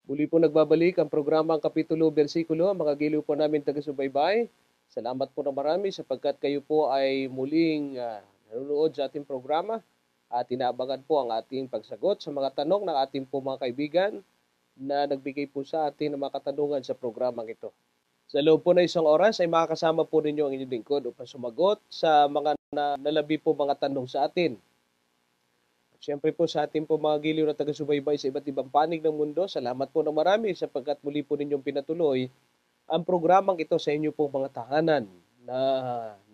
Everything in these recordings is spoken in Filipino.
Muli po nagbabalik ang programa ang Kapitulo Bersikulo, mga giliw po namin taga-subaybay. Salamat po na marami sapagkat kayo po ay muling nanonood sa ating programa at inaabangan po ang ating pagsagot sa mga tanong ng ating po mga kaibigan na nagbigay po sa atin ng mga katanungan sa programang ito. Sa loob po na isang oras ay makakasama po ninyo ang inyong lingkod upang sumagot sa mga nalabi po mga tanong sa atin. Siyempre po sa ating po mga giliw na taga-subaybay sa iba't ibang panig ng mundo, salamat po na marami sapagkat muli po ninyong pinatuloy ang programang ito sa inyo pong mga tahanan na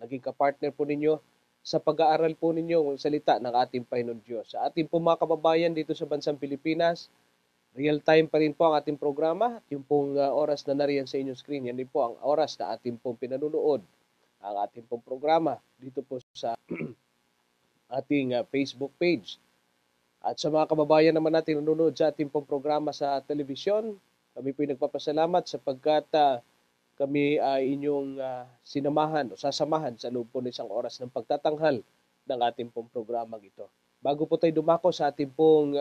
naging kapartner po ninyo sa pag-aaral po ninyo ng salita ng ating Panginoon Diyos. Sa ating po mga kababayan dito sa bansang Pilipinas, real time pa rin po ang ating programa. Yung pong oras na nariyan sa inyong screen, yan din po ang oras na ating pong pinanunood ang ating pong programa dito po sa ating Facebook page. At sa mga kababayan naman natin nanonood sa ating pong programa sa telebisyon, kami po nagpapasalamat sapagkat kami ay inyong sinamahan o sasamahan sa loob po ng isang oras ng pagtatanghal ng ating pong programang ito. Bago po tayo dumako sa ating pong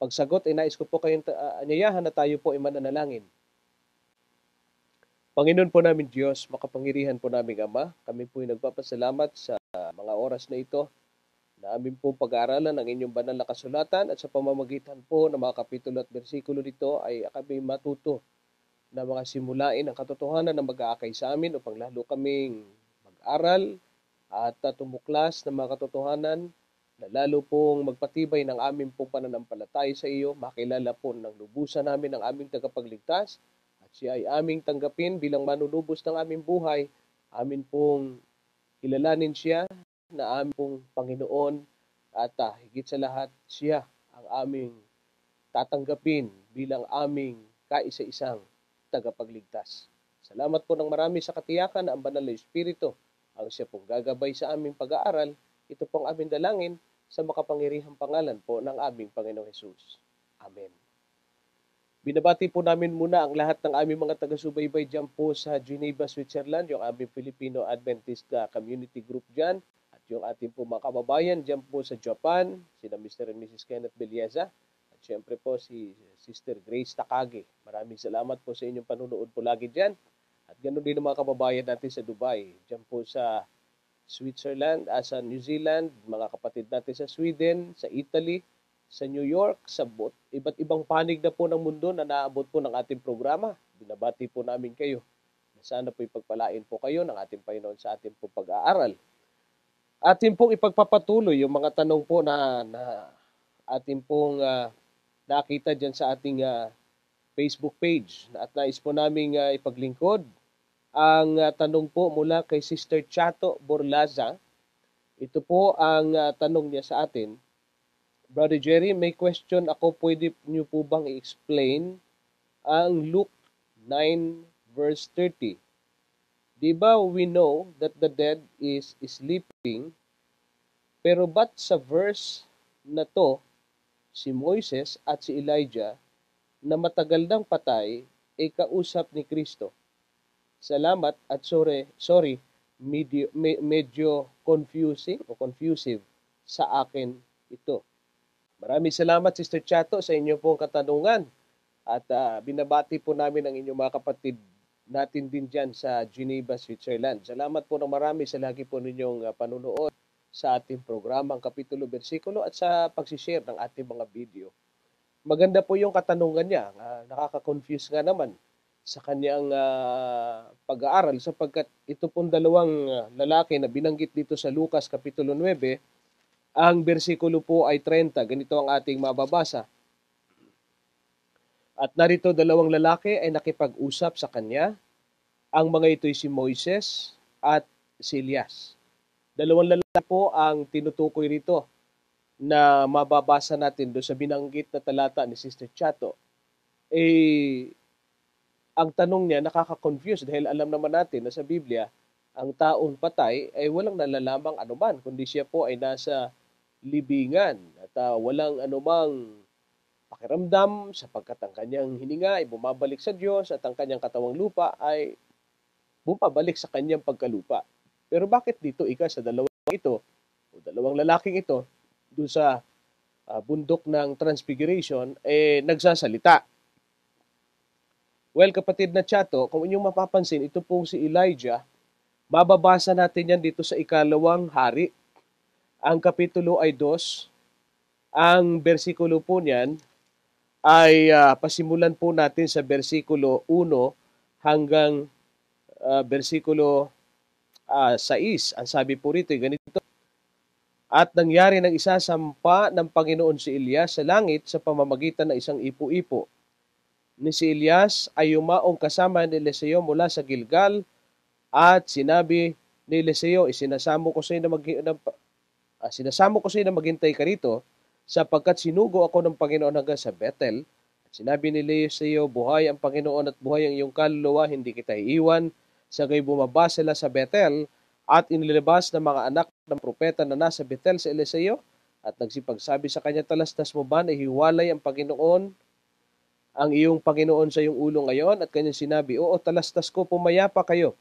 pagsagot, nais ko po kayong anyayahan na tayo po ay mananalangin. Panginoon po namin Diyos, makapangyarihan po namin Ama, kami po ay nagpapasalamat sa mga oras na ito na amin po pag-aaralan ang inyong banal na kasulatan at sa pamamagitan po ng mga kapitulo at bersikulo nito ay kami matuto na mga simulain ang katotohanan na mag-aakay sa amin upang lalo kaming mag-aral at tumuklas ng mga katotohanan na lalo pong magpatibay ng aming pong pananampalataya sa iyo, makilala po ng lubusan namin ang aming tagapagligtas at siya ay aming tanggapin bilang manunubos ng aming buhay, amin pong kilalanin siya na aming pong Panginoon at higit sa lahat siya ang aming tatanggapin bilang aming kaisa-isang tagapagligtas. Salamat po ng marami sa katiyakan na ang banal na Espiritu ang siya pong gagabay sa aming pag-aaral. Ito pong aming dalangin sa makapangyarihang pangalan po ng aming Panginoong Hesus. Amen. Binabati po namin muna ang lahat ng aming mga taga-subaybay dyan po sa Geneva, Switzerland, yung aming Filipino Adventist Community Group dyan, at yung ating po mga kababayan dyan po sa Japan, sina Mr. and Mrs. Kenneth Belieza, at syempre po si Sister Grace Takagi. Maraming salamat po sa inyong panunood po lagi dyan. At ganoon din ang mga kababayan natin sa Dubai, dyan po sa Switzerland, sa New Zealand, mga kapatid natin sa Sweden, sa Italy, sa New York, sa iba't ibang panig na po ng mundo na naabot po ng ating programa. Binabati po namin kayo. Sana po ipagpalain po kayo ng ating Panginoon sa ating po pag-aaral. Atin pong ipagpapatuloy yung mga tanong po na atin pong nakita dyan sa ating Facebook page. At nais po namin ipaglingkod ang tanong po mula kay Sister Chato Borlaza. Ito po ang tanong niya sa atin. Brother Jerry, may question ako. Pwede niyo po bang i-explain ang Luke 9 verse 30? Diba we know that the dead is sleeping, pero ba't sa verse na to, si Moises at si Elijah na matagal nang patay ay kausap ni Kristo? Salamat at sorry, medyo confusing o confusive sa akin ito. Maraming salamat Sister Chato sa inyong pong katanungan at binabati po namin ang inyong mga kapatid natin din dyan sa Geneva, Switzerland. Salamat po ng marami sa lagi po ninyong panunood sa ating programang Kapitulo Bersikulo at sa pagsishare ng ating mga video. Maganda po yung katanungan niya, nakaka-confuse nga naman sa kanyang pag-aaral sapagkat ito pong dalawang lalaki na binanggit dito sa Lucas Kapitulo 9, ang bersikulo po ay 30. Ganito ang ating mababasa. At narito dalawang lalaki ay nakipag-usap sa kanya. Ang mga ito'y si Moises at si Elias. Dalawang lalaki po ang tinutukoy rito na mababasa natin doon sa binanggit na talata ni Sister Chato. Ang tanong niya nakaka-confuse dahil alam naman natin na sa Biblia, ang taong patay ay walang nalalamang anuman, kundi siya po ay nasa libingan at walang anumang pakiramdam sapagkat ang kanyang hininga ay bumabalik sa Diyos at ang kanyang katawang lupa ay bumabalik sa kanyang pagkalupa. Pero bakit dito sa dalawang ito o dalawang lalaking ito doon sa bundok ng Transfiguration nagsasalita? Well, kapatid na Chato, kung inyong mapapansin, ito pong si Elijah, mababasa natin yan dito sa ikalawang hari. Ang kapitulo ay 2. Ang bersikulo po niyan ay pasimulan po natin sa bersikulo 1 hanggang bersikulo 6. Ang sabi po rito, ganito: At nangyari ng isasampa ng Panginoon si Elias sa langit sa pamamagitan ng isang ipo-ipo. Ni si Elias ay yumaong kasama ni Eliseo mula sa Gilgal at sinabi ni Eliseo, sinasamo ko sa iyo na maghintay ka rito sapagkat sinugo ako ng Panginoon hanggang sa Bethel. At sinabi ni Eliseo, buhay ang Panginoon at buhay ang iyong kaluluwa, hindi kita iiwan. Sagay bumaba sila sa Bethel at inilabas ng mga anak ng propeta na nasa Bethel sa Eliseo at nagsipagsabi sa kanya, talastas mo ba na hiwalay ang Panginoon, ang iyong Panginoon sa iyong ulo ngayon? At kanyang sinabi, oo, talastas ko, pumayapa kayo.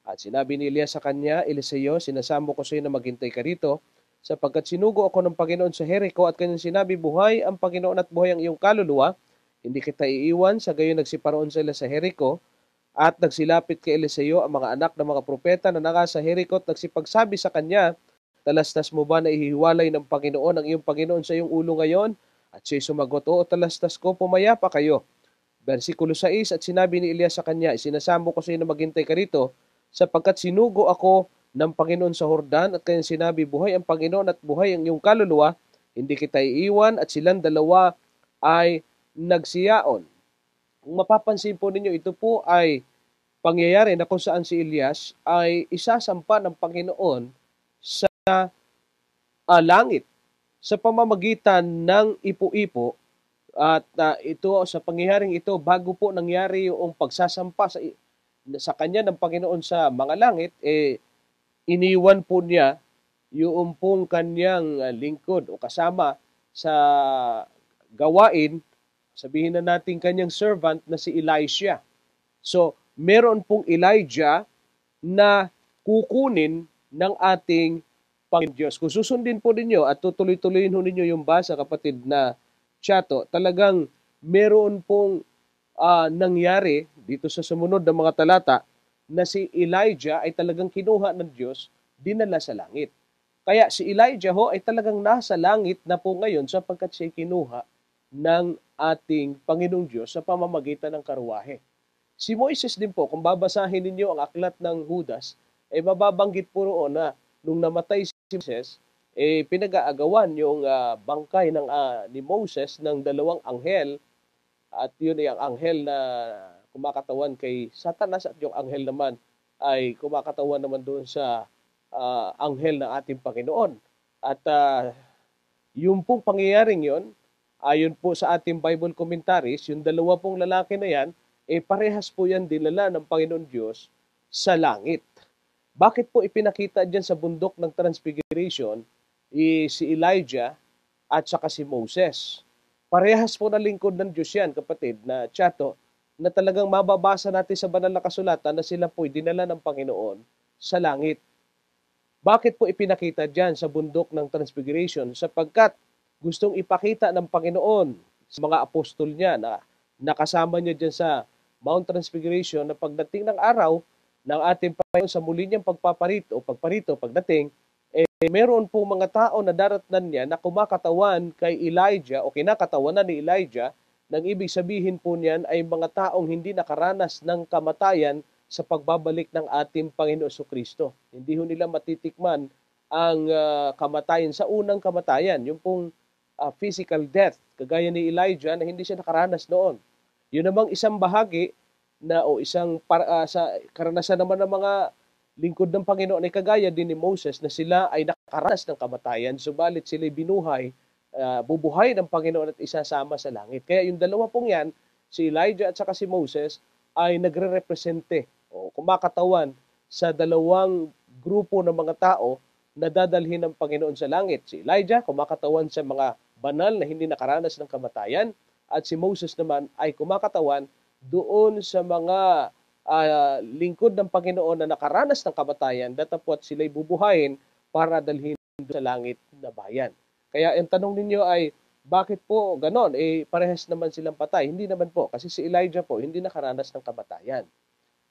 At sinabi ni Elias sa kanya, Eliseo, sinasamo ko sa iyo na maghintay ka rito, sapagkat sinugo ako ng Panginoon sa Jericho. At kanyang sinabi, buhay ang Panginoon at buhay ang iyong kaluluwa, hindi kita iiwan. Sa gayon nagsiparoon sila sa Jericho, at nagsilapit kay Eliseo ang mga anak ng mga propeta na nasa Jericho at nagsipagsabi sa kanya, talastas mo ba na ihiwalay ng Panginoon ang iyong Panginoon sa iyong ulo ngayon? At siya'y sumagot, oo, talastas ko, pumayapa kayo. Versikulo 6, at sinabi ni Elias sa kanya, sinasamo ko sa iyo na maghintay ka rito, sapagkat sinugo ako ng Panginoon sa Hordan. At kanyang sinabi, buhay ang Panginoon at buhay ang iyong kaluluwa, hindi kita iiwan. At silang dalawa ay nagsiyaon. Kung mapapansin po ninyo, ito po ay pangyayari na kung saan si Elias ay isasampa ng Panginoon sa langit sa pamamagitan ng ipo-ipo. At ito, sa pangyayaring ito, bago po nangyari yung pagsasampa sa kanya ng Panginoon sa mga langit, iniwan po niya yung pong kanyang lingkod o kasama sa gawain, sabihin na natin kanyang servant na si Elisha. So, meron pong Elijah na kukunin ng ating Panginoon Diyos. Kung susundin po ninyo at tutuloy-tuloyin ho ninyo yung basa, kapatid na Chato, talagang meron pong nangyari dito sa sumunod na mga talata na si Elijah ay talagang kinuha ng Diyos, dinala sa langit. Kaya si Elijah ho ay talagang nasa langit na po ngayon sapagkat siya kinuha ng ating Panginoong Diyos sa pamamagitan ng karwahe. Si Moises din po, kung babasahin ninyo ang aklat ng Judas, ay mababanggit po roon na nung namatay si Moises, pinag-aagawan yung bangkay ni Moses ng dalawang anghel, at yun ay ang anghel na kumakatawan kay Satanas at yung anghel naman ay kumakatawan naman doon sa anghel ng ating Panginoon. At yung pong pangyayaring yun, ayon po sa ating Bible commentaries, yung dalawa pong lalaki na yan, parehas po yan dinala ng Panginoon Diyos sa langit. Bakit po ipinakita dyan sa bundok ng Transfiguration si Elijah at saka si Moses? Parehas po na lingkod ng Diyos yan, kapatid na Chato, na talagang mababasa natin sa banal na kasulatan na sila po'y dinala ng Panginoon sa langit. Bakit po ipinakita dyan sa bundok ng Transfiguration? Sapagkat gustong ipakita ng Panginoon sa mga apostol niya na nakasama niya dyan sa Mount Transfiguration na pagdating ng araw ng ating Panginoon sa muli niyang pagdating, meron po mga tao na daratnan niya na kumakatawan kay Elijah o kinakatawanan ni Elijah, nang ibig sabihin po niyan ay mga taong hindi nakaranas ng kamatayan sa pagbabalik ng ating Panginoon Kristo. Hindi ho nila matitikman ang kamatayan sa unang kamatayan, yung pong physical death, kagaya ni Elijah na hindi siya nakaranas noon. Yun namang isang bahagi na sa karanasan naman ng mga lingkod ng Panginoon ay kagaya din ni Moses na sila ay nakaranas ng kamatayan, subalit sila bubuhay ng Panginoon at isasama sa langit. Kaya yung dalawa pong yan, si Elijah at saka si Moses, ay nagre-represente o kumakatawan sa dalawang grupo ng mga tao na dadalhin ng Panginoon sa langit. Si Elijah, kumakatawan sa mga banal na hindi nakaranas ng kamatayan, at si Moses naman ay kumakatawan doon sa mga lingkod ng Panginoon na nakaranas ng kamatayan, datapwat sila'y bubuhayin para dalhin sa langit na bayan. Kaya ang tanong ninyo ay, Bakit po ganon? Parehas naman silang patay. Hindi naman po. Kasi si Elijah po, hindi nakaranas ng kamatayan.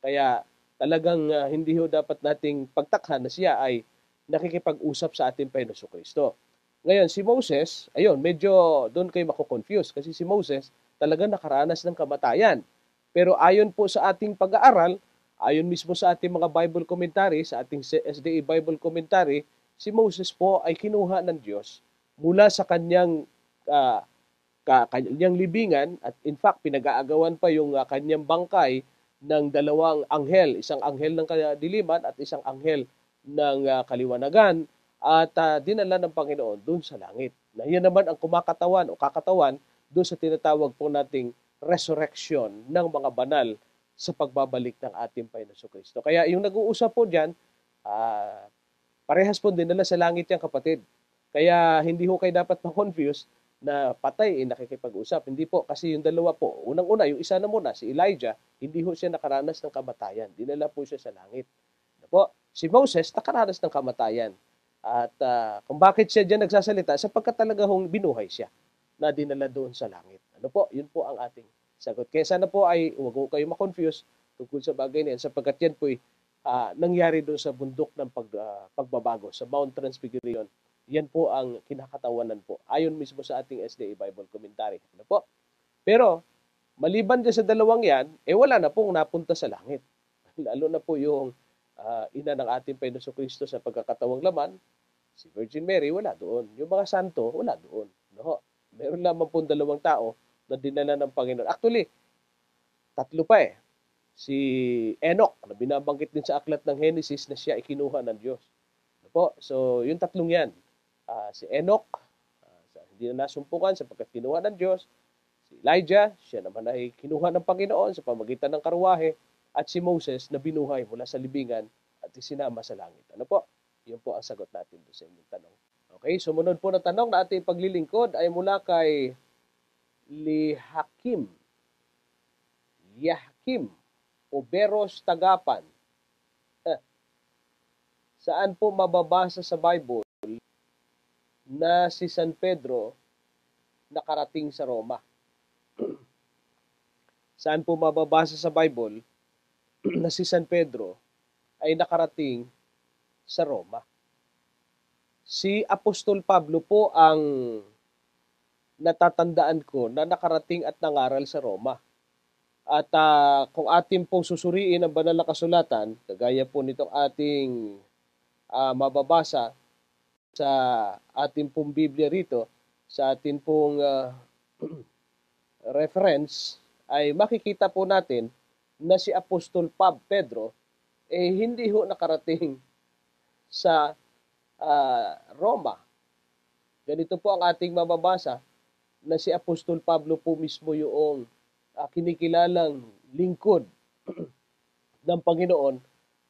Kaya talagang hindi ho dapat nating pagtakhan na siya ay nakikipag-usap sa ating Panginoon Kristo. Ngayon, si Moses, ayun, medyo doon kayo mako-confuse kasi si Moses talagang nakaranas ng kamatayan. Pero ayon po sa ating pag-aaral, ayon mismo sa ating mga Bible commentary, sa ating SDA Bible commentary, si Moses po ay kinuha ng Diyos mula sa kanyang uh, kanyang libingan at in fact pinag-aagawan pa yung kanyang bangkay ng dalawang anghel, isang anghel ng kadiliman at isang anghel ng kaliwanagan at dinala ng Panginoon doon sa langit. Na yan naman ang kumakatawan o kakatawan doon sa tinatawag po nating resurrection ng mga banal sa pagbabalik ng ating Panginoon Kristo. Kaya yung nag-uusap po diyan, parehas po dinala sa langit yan kapatid. Kaya hindi ho kayo dapat ma-confuse na patay nakikipag-usap. Hindi po, kasi yung dalawa po, unang-una, yung isa na muna, si Elijah, hindi ho siya nakaranas ng kamatayan. Dinala po siya sa langit. Ano po? Si Moses, nakaranas ng kamatayan. At kung bakit siya diyan nagsasalita, sapagkat talaga hong binuhay siya na dinala doon sa langit. Ano po? Yun po ang ating sagot. Kaya sana po ay huwag ko kayo ma-confuse tungkol sa bagay na yan, sapagkat yan po ay nangyari doon sa bundok ng pagbabago, sa Mount Transfiguration. Yan po ang kinakatawanan po. Ayon mismo sa ating SDA Bible Commentary. Ano po? Pero, maliban dyan sa dalawang yan, wala na pong napunta sa langit. Lalo na po yung ina ng ating Panginoon Kristo sa pagkakatawang laman, si Virgin Mary, wala doon. Yung mga santo, wala doon. No? Meron lamang pong dalawang tao na dinala ng Panginoon. Actually, tatlo pa eh. Si Enoch, na binabanggit din sa aklat ng Genesis na siya ikinuha ng Diyos. Ano po? So, yung tatlong yan. Si Enoch, hindi na nasumpungan sapagkat kinuha ng Diyos. Si Elijah, siya naman ay kinuha ng Panginoon sa pamagitan ng karwahe. At si Moses na binuhay mula sa libingan at isinama sa langit. Ano po? Yun po ang sagot natin doon sa inyong tanong. Okay, sumunod po na tanong na ating paglilingkod ay mula kay Lihakim. Yahkim Oberos Tagapan. Saan po mababasa sa Bible na si San Pedro nakarating sa Roma? Saan po mababasa sa Bible na si San Pedro ay nakarating sa Roma? Si Apostol Pablo po ang natatandaan ko na nakarating at nangaral sa Roma. At kung atin pong susuriin ang banal na kasulatan, kagaya po nitong ating mababasa sa ating pong Biblia rito, sa ating pong reference, ay makikita po natin na si Apostol Pedro hindi ho nakarating sa Roma. Ganito po ang ating mababasa na si Apostol Pablo po mismo yung kinikilalang lingkod ng Panginoon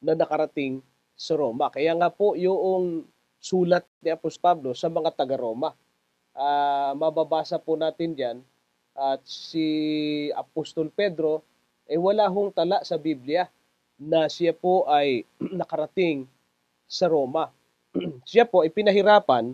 na nakarating sa Roma. Kaya nga po yung sulat ni Apostol Pablo sa mga taga-Roma, mababasa po natin diyan at si Apostol Pedro wala hong tala sa Biblia na siya po ay nakarating sa Roma. Siya po ay pinahirapan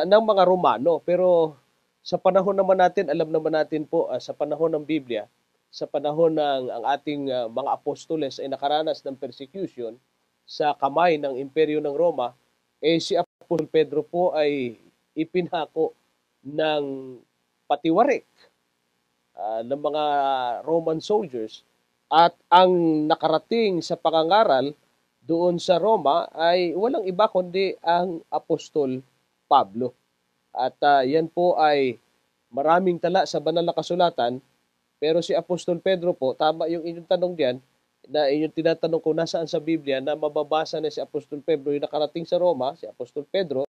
ng mga Romano, pero sa panahon naman natin, alam naman natin po sa panahon ng Biblia, sa panahon ng ang ating mga apostoles ay nakaranas ng persecution sa kamay ng imperyo ng Roma, si Apostol Pedro po ay ipinako ng patiwarik ng mga Roman soldiers at ang nakarating sa pangangaral doon sa Roma ay walang iba kundi ang Apostol Pablo. At yan po ay maraming tala sa banal na kasulatan, pero si Apostol Pedro po, tama yung inyong tanong diyan, na inyong tinatanong kung nasaan sa Biblia na mababasa na si Apostol Pedro yung nakarating sa Roma, si Apostol Pedro,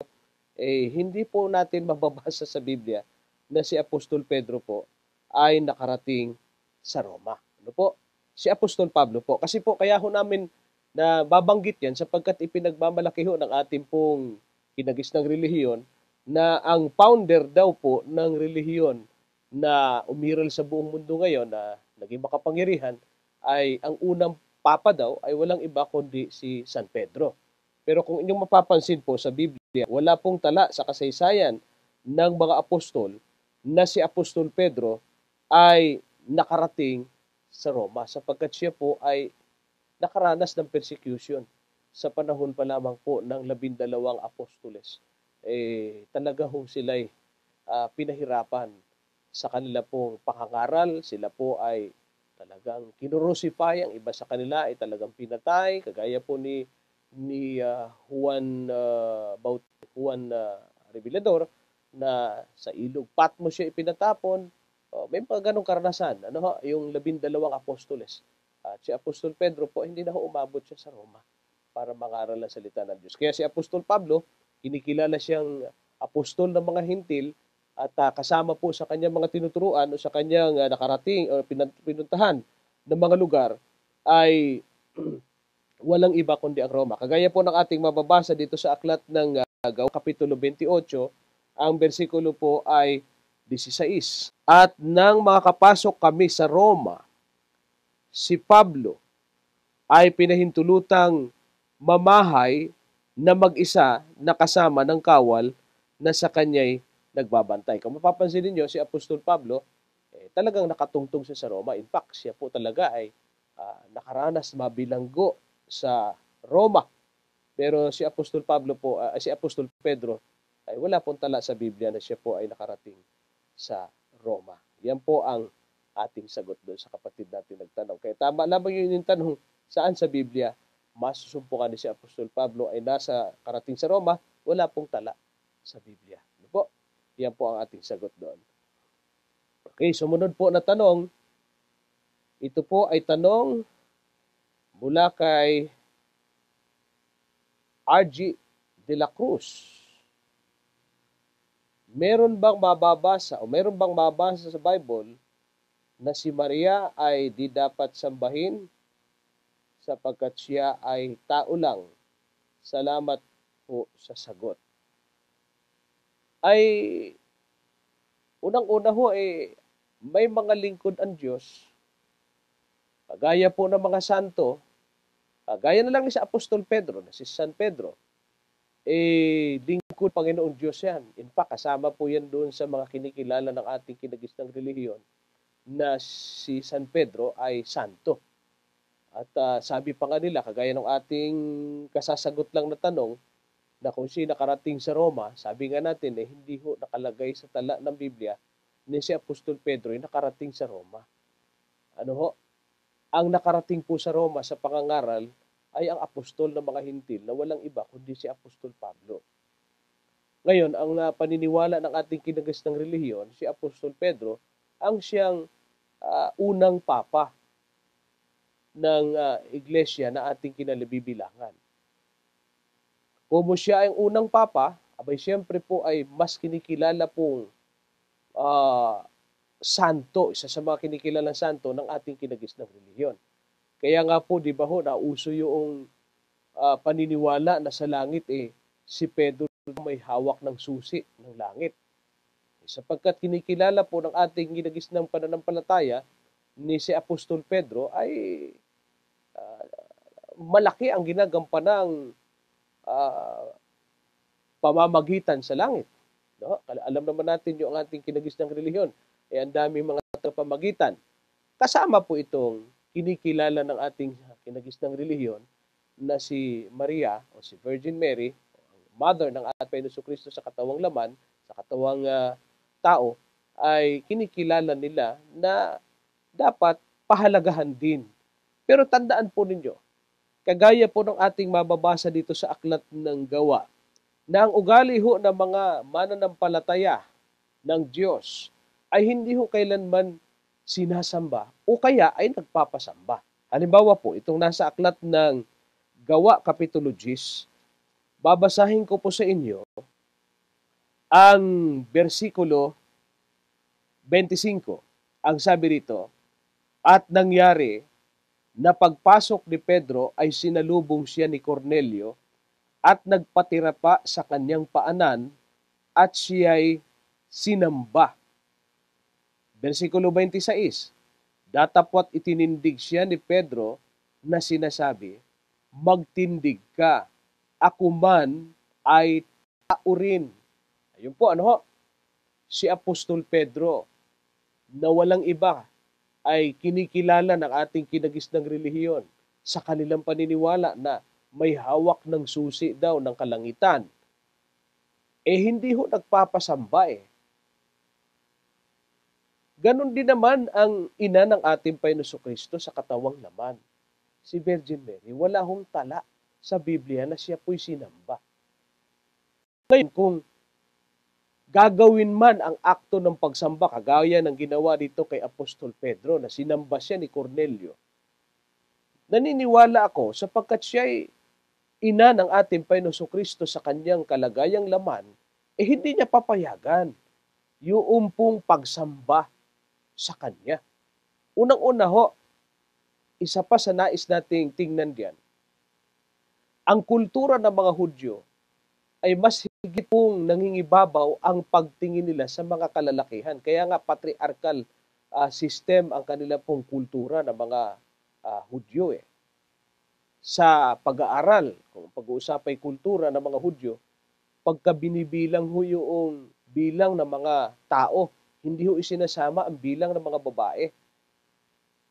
hindi po natin mababasa sa Biblia na si Apostol Pedro po ay nakarating sa Roma. Ano po? Si Apostol Pablo po. Kasi po kaya ho namin na babanggit yan sapagkat ipinagmamalaki ho ng ating pong kinagisnang relihiyon na ang founder daw po ng relihiyon na umiral sa buong mundo ngayon na naging makapangyarihan ay ang unang papa daw ay walang iba kundi si San Pedro. Pero kung inyong mapapansin po sa Biblia, wala pong tala sa kasaysayan ng mga apostol na si Apostol Pedro ay nakarating sa Roma sapagkat siya po ay nakaranas ng persecution sa panahon pa lamang po ng 12 apostoles. Talaga hong sila'y pinahirapan sa kanila pong pangangaral. Sila po ay talagang kinurusify, ang iba sa kanila ay talagang pinatay, kagaya po ni Juan Revelador na sa ilog Patmos siya ipinatapon. May mga ganong karanasan, yung 12 apostoles. At si Apostol Pedro po, hindi na umabot siya sa Roma para mangaral ang salita ng Diyos. Kaya si Apostol Pablo, kinikilala siyang apostol ng mga hintil at kasama po sa kanyang mga tinuturuan o sa kanyang nakarating o pinuntahan ng mga lugar ay walang iba kundi ang Roma. Kagaya po ng ating mababasa dito sa aklat ng Gawa Kapitulo 28, ang bersikulo po ay 16. At nang makakapasok kami sa Roma, si Pablo ay pinahintulutang mamahay na mag-isa na kasama ng kawal na sa kanya'y nagbabantay. Kung mapapansin niyo si Apostol Pablo, talagang nakatungtong siya sa Roma. In fact, siya po talaga ay nakaranas mabilanggo sa Roma. Pero si Apostol Pablo po, si Apostol Pedro ay wala pong tala sa Biblia na siya po ay nakarating sa Roma. Yan po ang ating sagot doon sa kapatid natin nagtanong. Kaya tama lamang yun yung tanong, saan sa Biblia masusumpungan ni si Apostol Pablo ay nasa karating sa Roma, wala pong tala sa Biblia. Ano po? Yan po ang ating sagot doon. Okay, sumunod po na tanong. Ito po ay tanong mula kay R.G. de la Cruz. Meron bang mababasa sa Bible na si Maria ay di dapat sambahin sapagkat siya ay tao lang? Salamat po sa sagot. Ay unang-una ho may mga lingkod ang Diyos, kagaya po ng mga santo, gaya na lang ni sa Apostol Pedro, na si San Pedro, lingkod Panginoong Diyos yan. In fact, kasama po yan doon sa mga kinikilala ng ating kinagisnang relihiyon na si San Pedro ay santo. At sabi pa nga nila, kagaya ng ating kasasagot lang na tanong, na kung siya nakarating sa Roma, sabi nga natin, hindi ho nakalagay sa tala ng Biblia ni si Apostol Pedro ay nakarating sa Roma. Ano ho? Ang nakarating po sa Roma sa pangangaral ay ang apostol ng mga hintil na walang iba kundi si Apostol Pablo. Ngayon, ang paniniwala ng ating kinagisnang relihiyon, si Apostol Pedro, ang siyang unang papa ng iglesia na ating kinalabibilangan. Kung siya ay unang papa, abay siyempre po ay mas kinikilala pong santo, isa sa mga kinikilalang santo ng ating kinagisnang relihiyon. Kaya nga po, di ba ho, nauso yung paniniwala na sa langit si Pedro may hawak ng susi ng langit. Sapagkat kinikilala po ng ating kinagisnang pananampalataya ni si Apostol Pedro ay malaki ang ginagampanan pamamagitan sa langit. No? Alam naman natin yung ating kinagisnang relihiyon. Ang dami mga pamagitan. Kasama po itong kinikilala ng ating kinagisnang relihiyon na si Maria o si Virgin Mary, mother ng ating Jesucristo sa katawang laman, sa katawang tao, ay kinikilala nila na dapat pahalagahan din. Pero tandaan po ninyo, kagaya po ng ating mababasa dito sa aklat ng Gawa, na ang ugali ho ng mga mananampalataya ng Diyos ay hindi ho kailanman sinasamba o kaya ay nagpapasamba. Halimbawa po, itong nasa aklat ng Gawa Kapitulo 10, babasahin ko po sa inyo ang versikulo 25. Ang sabi rito, at nangyari na pagpasok ni Pedro ay sinalubong siya ni Cornelio at nagpatira pa sa kanyang paanan at siya'y sinamba. Versikulo 26, datapwat itinindig siya ni Pedro na sinasabi, magtindig ka, ako man ay tao rin. Ayun po, ano ho? si Apostol Pedro na walang iba ay kinikilala ng ating kinagisnang relihiyon sa kanilang paniniwala na may hawak ng susi daw ng kalangitan, hindi ho nagpapasamba eh. Ganon din naman ang ina ng ating Panginoong Kristo sa katawang laman, si Virgin Mary. Wala hong tala sa Biblia na siya po'y sinamba. Ngayon, kung gagawin man ang akto ng pagsamba, kagaya ng ginawa dito kay Apostol Pedro, na sinamba siya ni Cornelio, naniniwala ako sapagkat siya ay ina ng ating Panginoong Kristo sa kanyang kalagayang laman, hindi niya papayagan yung pong pagsamba sa kanya. Unang-una ho, isa pa sa nais nating tingnan diyan, ang kultura ng mga Hudyo ay mas higit pong nangingibabaw ang pagtingin nila sa mga kalalakihan. Kaya nga patriarchal system ang kanila pong kultura ng mga Hudyo eh. Sa pag-aaral, kung pag-uusapay kultura ng mga Hudyo, pagka binibilang ho yung bilang ng mga tao, hindi ho isinasama ang bilang ng mga babae.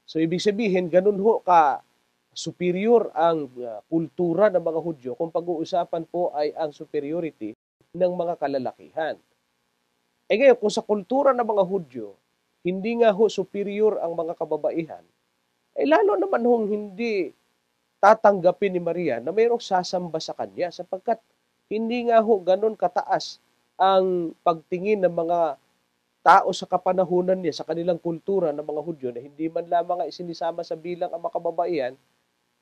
So ibig sabihin, ganun ho ka superior ang kultura ng mga Hudyo kung pag-uusapan po ay ang superiority ng mga kalalakihan. Ngayon, kung sa kultura ng mga Hudyo, hindi nga ho superior ang mga kababaihan, lalo naman hong hindi tatanggapin ni Maria na mayroong sasamba sa kanya sapagkat hindi nga ho ganun kataas ang pagtingin ng mga tao sa kapanahunan niya, sa kanilang kultura ng mga Hudyo na hindi man lamang isinisama sa bilang ang mga kababaihan,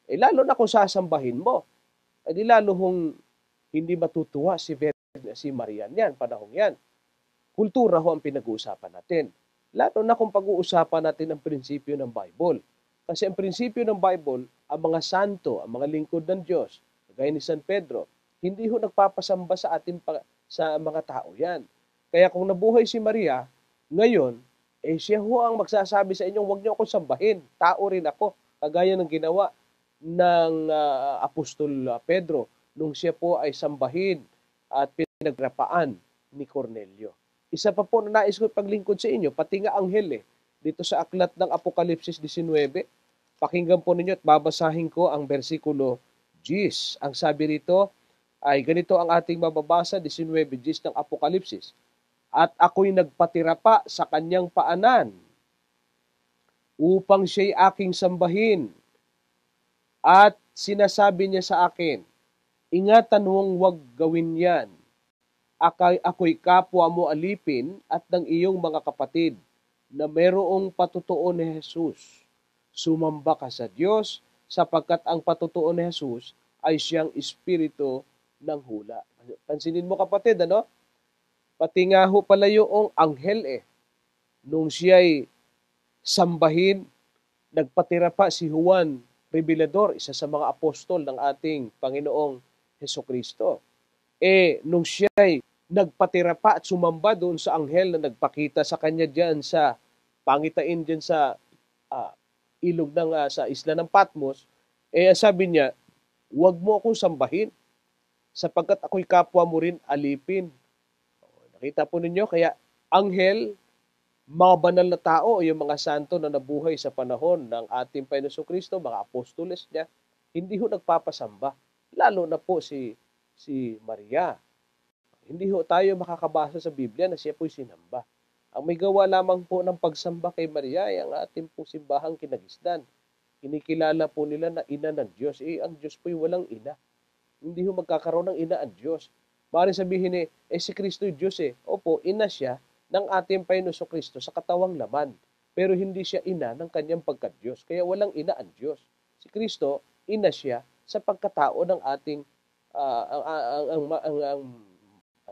lalo na kung sasambahin mo, di lalo hong hindi matutuwa si Maria niyan, panahong yan. Kultura ho ang pinag-uusapan natin. Lalo na kung pag-uusapan natin ang prinsipyo ng Bible. Kasi ang prinsipyo ng Bible, ang mga santo, ang mga lingkod ng Diyos, gaya ni San Pedro, hindi ho nagpapasamba sa sa mga tao yan. Kaya kung nabuhay si Maria, ngayon, siya ho ang magsasabi sa inyong, huwag niyo akong sambahin. Tao rin ako, kagaya ng ginawa ng Apostol Pedro nung siya po ay sambahin at pinagrapaan ni Cornelio. Isa pa po na nais ko paglingkod sa inyo, pati nga anghel dito sa aklat ng Apokalipsis 19, pakinggan po ninyo at babasahin ko ang versikulo 10. Ang sabi rito ay ganito ang ating mababasa, 19:10 ng Apokalipsis. At ako'y nagpatira pa sa kanyang paanan upang siya'y aking sambahin. At sinasabi niya sa akin, ingatan mong huwag gawin yan. Ako'y kapwa mo alipin at ng iyong mga kapatid na mayroong patutuo ni Jesus. Sumamba ka sa Diyos sapagkat ang patutuo ni Jesus ay siyang espiritu ng hula. Pansinin mo kapatid, ano? Pati nga ho pala yung anghel nung siya'y sambahin, nagpatira pa si Juan Revelador, isa sa mga apostol ng ating Panginoong Hesukristo. Nung siya'y nagpatira pa at sumamba doon sa anghel na nagpakita sa kanya diyan sa pangitain diyan sa ilog ng sa isla ng Patmos, sabi niya, huwag mo akong sambahin sapagkat ako'y kapwa mo rin alipin. Nakita po ninyo, kaya anghel, mga banal na tao, yung mga santo na nabuhay sa panahon ng ating Panginoong Kristo, mga apostoles niya, hindi ho nagpapasamba. Lalo na po si Maria. Hindi ho tayo makakabasa sa Biblia na siya po'y sinamba. Ang may gawa lamang po ng pagsamba kay Maria ay ang ating po simbahang kinagisnan. Kinikilala po nila na ina ng Diyos. Ang Diyos po'y walang ina. Hindi ho magkakaroon ng ina ang Diyos. Maaaring sabihin si Kristo'y Diyos Opo, ina siya ng ating Panginoong Kristo sa katawang laman. Pero hindi siya ina ng kanyang pagka-Diyos. Kaya walang ina ang Diyos. Si Kristo, ina siya sa pagkatao ng ating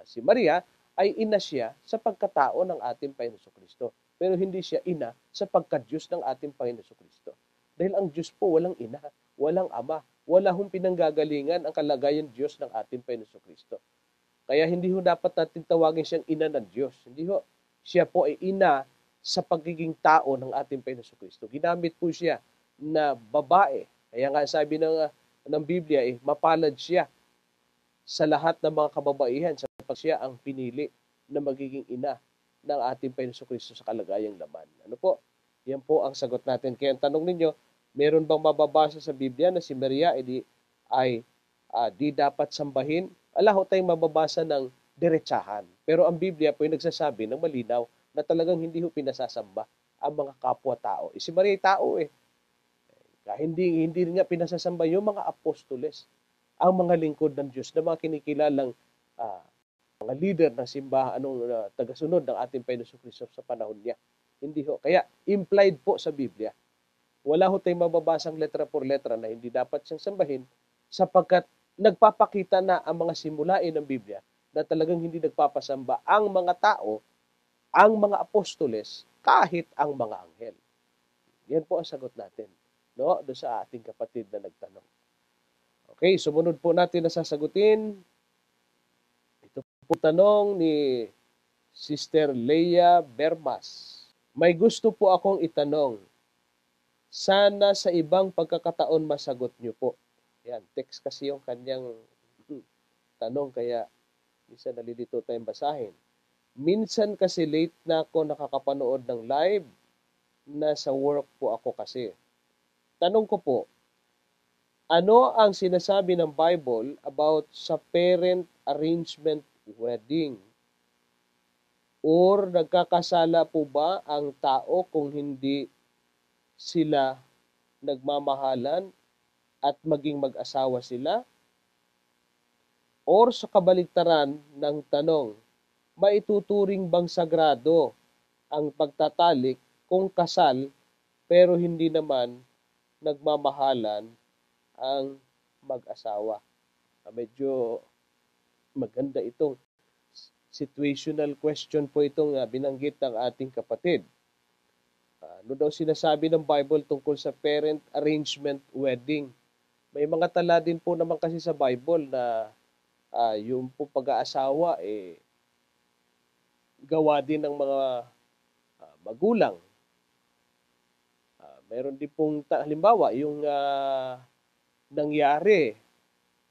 si Maria ay ina siya sa pagkatao ng ating Panginoong Kristo. Pero hindi siya ina sa pagka-Diyos ng ating Panginoong Kristo. Dahil ang Diyos po walang ina, walang ama, wala hong pinanggagalingan ang kalagayan Diyos ng ating Panginoong Kristo. Kaya hindi ho dapat natin tawagin siyang ina ng Diyos. Hindi ho. Siya po ay ina sa pagiging tao ng ating Panginoong Kristo. Ginamit po siya na babae. Kaya nga sabi ng Biblia, mapalad siya sa lahat ng mga kababaihan sapagkat siya ang pinili na magiging ina ng ating Panginoon Kristo sa kalagayang laman. Ano po? Yan po ang sagot natin. Kaya ang tanong ninyo, meron bang mababasa sa Biblia na si Maria di dapat sambahin? Wala ho tayong mababasa ng diretsahan. Pero ang Biblia po ay nagsasabi ng malinaw na talagang hindi ho pinasasamba ang mga kapwa-tao. Si Maria ay tao eh. Hindi rin nga pinasasamba yung mga apostoles, ang mga lingkod ng Diyos na mga kinikilalang mga leader ng simbahan, tagasunod ng ating Panginoon Kristo sa panahon niya. Hindi ho. Kaya implied po sa Biblia. Wala ho tayong mababasang letra por letra na hindi dapat siyang sambahin sapagkat nagpapakita na ang mga simulain ng Biblia na talagang hindi nagpapasamba ang mga tao, ang mga apostoles, kahit ang mga anghel. Yan po ang sagot natin, no? Doon sa ating kapatid na nagtanong. Okay, sumunod po natin na sasagutin. Ito po tanong ni Sister Leia Bermas. May gusto po akong itanong. Sana sa ibang pagkakataon masagot niyo po. Yan, text kasi yung kanyang tanong kaya minsan nalilito tayong basahin. Minsan kasi late na ako nakakapanood ng live, nasa work po ako kasi. Tanong ko po, ano ang sinasabi ng Bible about sa parent arrangement wedding? Or nagkakasala po ba ang tao kung hindi sila nagmamahalan at maging mag-asawa sila? Or sa kabaligtaran ng tanong, maituturing bang sagrado ang pagtatalik kung kasal pero hindi naman nagmamahalan ang mag-asawa? Medyo maganda itong situational question po itong binanggit ng ating kapatid. Ano daw sinasabi ng Bible tungkol sa parent arrangement wedding? May mga tala din po naman kasi sa Bible na yung po pag-aasawa gawa din ng mga magulang. Meron din pong halimbawa yung nangyari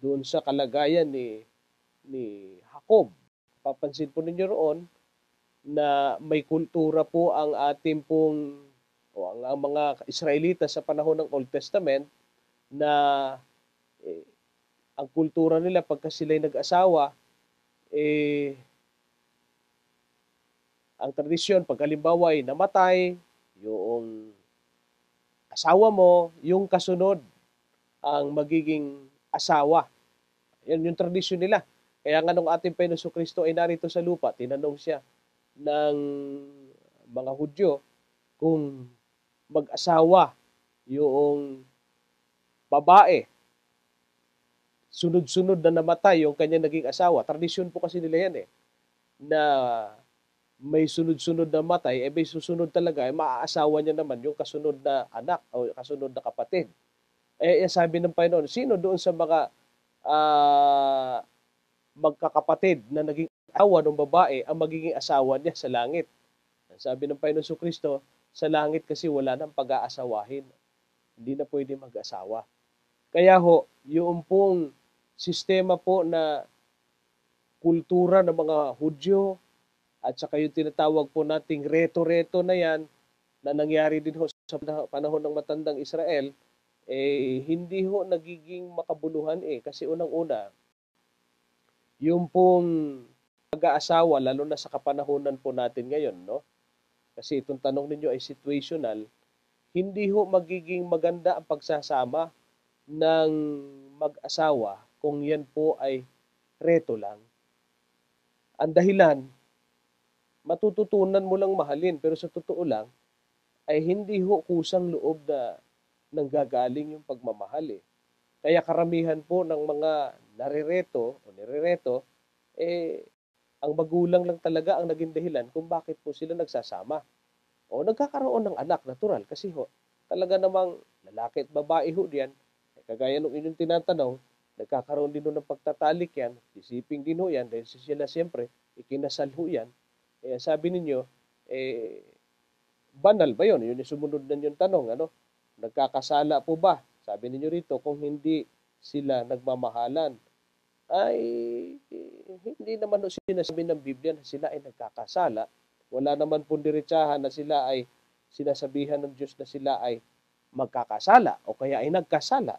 doon sa kalagayan ni Jacob. Papansin po ninyo roon na may kultura po ang ating pong ang mga Israelita sa panahon ng Old Testament na ang kultura nila pagka sila'y nag-asawa, ang tradisyon pag halimbawa ay namatay yung asawa mo, yung kasunod ang magiging asawa. Yan yung tradisyon nila. Kaya nga nung ating Panginoon Kristo ay narito sa lupa, tinanong siya ng mga Hudyo kung mag-asawa yung babae. Sunod-sunod na namatay yung kanyang naging asawa. Tradisyon po kasi nila yan na may sunod-sunod na matay, may susunod talaga, maaasawa niya naman yung kasunod na anak o kasunod na kapatid. Sabi ng Panginoon, sino doon sa mga magkakapatid na naging asawa ng babae ang magiging asawa niya sa langit? Sabi ng Panginoon Kristo, sa langit kasi wala nang pag-aasawahin. Hindi na pwede mag-asawa. Kaya yung pong sistema po na kultura ng mga Hudyo at saka yung tinatawag po nating reto-reto na yan na nangyari din sa panahon ng matandang Israel, hindi nagiging makabuluhan kasi unang-una, yung pong pag-aasawa, lalo na sa kapanahonan po natin ngayon, no? Kasi itong tanong ninyo ay situational, hindi magiging maganda ang pagsasama ng mag-asawa kung yan po ay reto lang. Ang dahilan, matututunan mo lang mahalin, pero sa totoo lang, ay hindi kusang loob na nanggagaling yung pagmamahal. Kaya karamihan po ng mga narireto o nirereto, ang magulang lang talaga ang naging dahilan kung bakit po sila nagsasama. O nagkakaroon ng anak, natural. Kasi talaga namang lalaki at babae diyan. Kagaya nung inyong tinatanong, nagkakaroon din ng pagtatalik yan, isiping din yan, dahil sila siyempre, ikinasal yan. Sabi ninyo, banal ba yun? Yun yung sumunod na yung tanong, nagkakasala po ba? Sabi ninyo rito, kung hindi sila nagmamahalan, ay hindi naman sinasabi ng Biblia na sila ay nagkakasala. Wala naman pong diretsahan na sila ay sinasabihan ng Diyos na sila ay magkakasala o kaya ay nagkasala.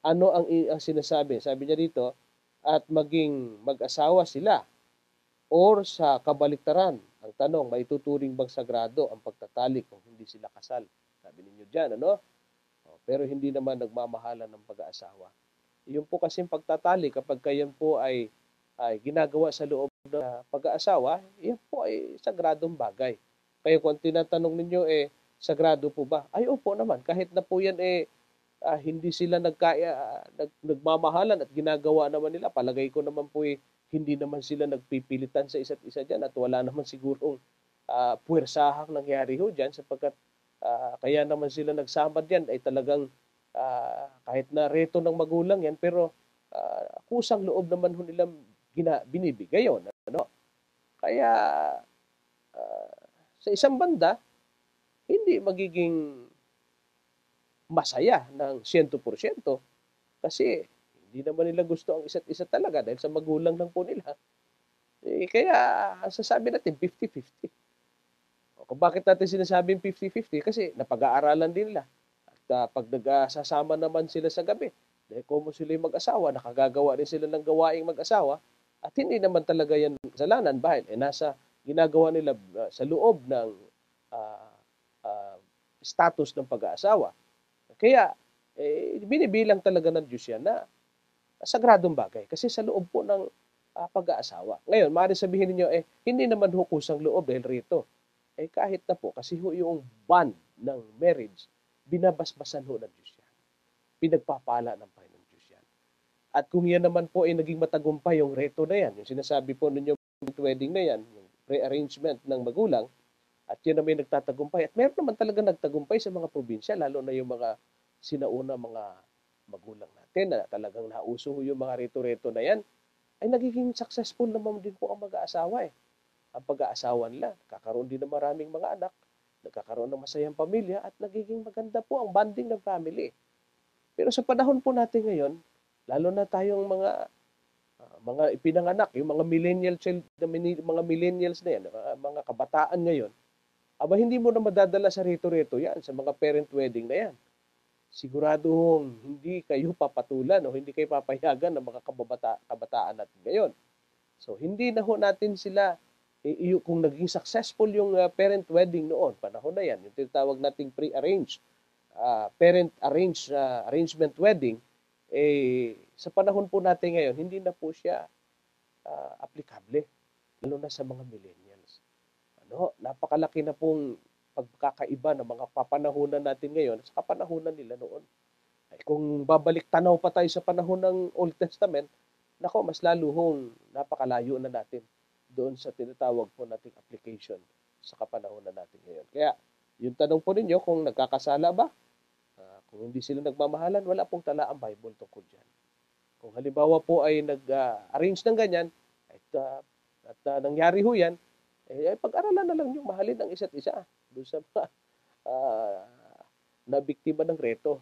Ano ang sinasabi? Sabi niya dito, at maging mag-asawa sila or sa kabaliktaran. Ang tanong, maituturing bang sagrado ang pagtatalik kung hindi sila kasal? Sabi ninyo dyan, ano? Pero hindi naman nagmamahalan ng pag-aasawa. Yung po kasing pagtatali kapag kayan po ay ginagawa sa loob ng pag-aasawa, yan po ay sagradong bagay. Kaya kung tinatanong ninyo, sagrado po ba? Ay, opo naman. Kahit na po yan, hindi sila nagmamahalan at ginagawa naman nila. Palagay ko naman po, hindi naman sila nagpipilitan sa isa't isa dyan at wala naman sigurong puwersahang nangyari ho dyan sapagkat kaya naman sila nagsama dyan ay talagang kahit na reto ng magulang yan pero kusang loob naman ho nilang binibigay yun. Ano? Kaya sa isang banda, hindi magiging masaya ng 100% kasi hindi naman nila gusto ang isa't isa talaga dahil sa magulang lang po nila. Kaya sasabi natin 50-50. Kung bakit natin sinasabing 50-50? Kasi napag-aaralan din nila. At pag nagsasama naman sila sa gabi, dahil kung sila yung mag-asawa, nakagagawa din sila ng gawaing mag-asawa, at hindi naman talaga yan kasalanan dahil nasa ginagawa nila sa loob ng status ng pag-aasawa. Kaya, binibilang talaga ng Diyos yan na sagradong bagay. Kasi sa loob po ng pag-aasawa. Ngayon, maaari sabihin niyo, hindi naman hukusang loob dahil rito. Kahit na po, kasi yung bond ng marriage, binabasbasan ho ng Diyos yan. Pinagpapala ng Panginoon Diyos yan. At kung yan naman po ay naging matagumpay yung reto na yan, yung sinasabi po ninyo wedding na yan, yung pre-arrangement ng magulang, at yan na may nagtatagumpay. At meron naman talaga nagtagumpay sa mga probinsya, lalo na yung mga sinauna mga magulang natin na talagang nauso yung mga reto-reto na yan, ay nagiging successful naman din po ang mag-aasawa Ang pag-aasawa nila, nakakaroon din ng maraming mga anak, nagkakaroon ng masayang pamilya, at nagiging maganda po ang bonding ng family. Pero sa panahon po natin ngayon, lalo na tayong mga ipinanganak, yung mga millennials na yan, mga kabataan ngayon, hindi mo na madadala sa rito-rito yan, sa mga parent wedding na yan. Siguradong hindi kayo papatulan o hindi kayo papayagan ng mga kabataan natin ngayon. So, hindi na ho natin sila, kung naging successful yung parent wedding noon, panahon na yan, yung tinatawag nating pre-arranged, arrangement wedding, sa panahon po natin ngayon, hindi na po siya applicable, lalo na sa mga millennials. Napakalaki na pong pagkakaiba ng mga papanahunan natin ngayon sa kapanahunan nila noon. Kung babalik tanaw pa tayo sa panahon ng Old Testament, mas lalo hong napakalayo na natin doon sa tinatawag po nating application sa kapanahunan natin ngayon. Kaya, yung tanong po ninyo kung nagkakasala ba, kung hindi sila nagmamahalan, wala pong tala ang Bible tungkol dyan. Kung halimbawa po ay nag-arrange ng ganyan, at nangyari ho yan, pag-aralan na lang yung mahalin ang isa't isa doon sa mga nabiktima ng reto.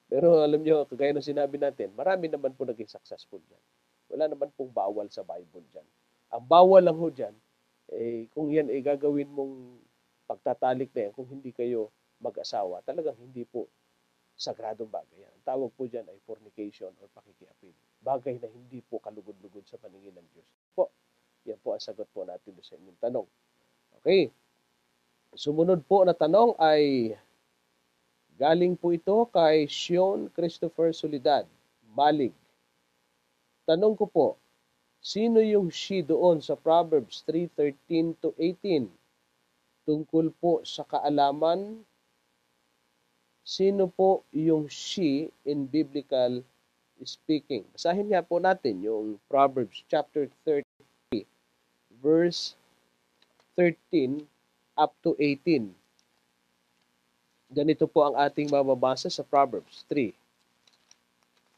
Pero alam nyo, kagaya ng sinabi natin, marami naman po naging successful dyan. Wala naman pong bawal sa Bible dyan. Ang bawal lang ho dyan, kung yan ay gagawin mong pagtatalik na yan, kung hindi kayo mag-asawa, talagang hindi po sagradong bagay yan. Ang tawag po dyan ay fornication or pakikiapid. Bagay na hindi po kalugod-lugod sa paningin ng Diyos. Yan po ang sagot po natin sa inyong tanong. Okay. Sumunod po na tanong ay galing po ito kay Sean Christopher Soledad, Malig. Tanong ko po, sino yung she doon sa Proverbs 3:13-18? Tungkol po sa kaalaman, sino po yung she in biblical speaking? Basahin nga po natin yung Proverbs chapter 30, verse 13 up to 18. Ganito po ang ating mababasa sa Proverbs 3.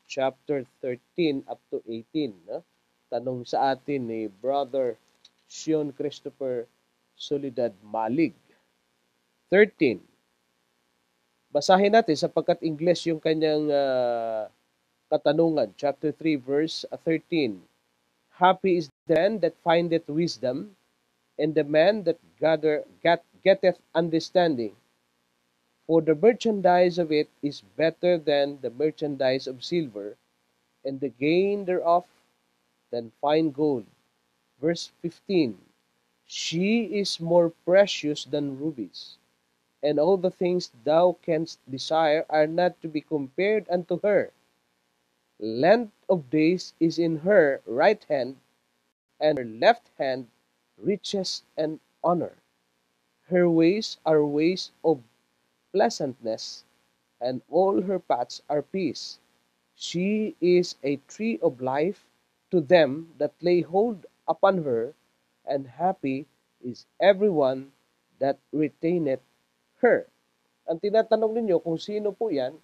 Chapter 13 up to 18. Tanong sa atin ni Brother Sean Christopher Soledad Malig. 13. Basahin natin sapagkat English yung kanyang katanungan. Chapter 3 verse 13. Happy is the man that findeth wisdom and the man that getteth understanding. For the merchandise of it is better than the merchandise of silver, and the gain thereof than fine gold. Verse 15. She is more precious than rubies, and all the things thou canst desire are not to be compared unto her. Length of days is in her right hand, and her left hand riches and honor. Her ways are ways of pleasantness, and all her paths are peace. She is a tree of life to them that lay hold upon her, and happy is everyone that retaineth her. Ang tinatanong ninyo kung sino po yan,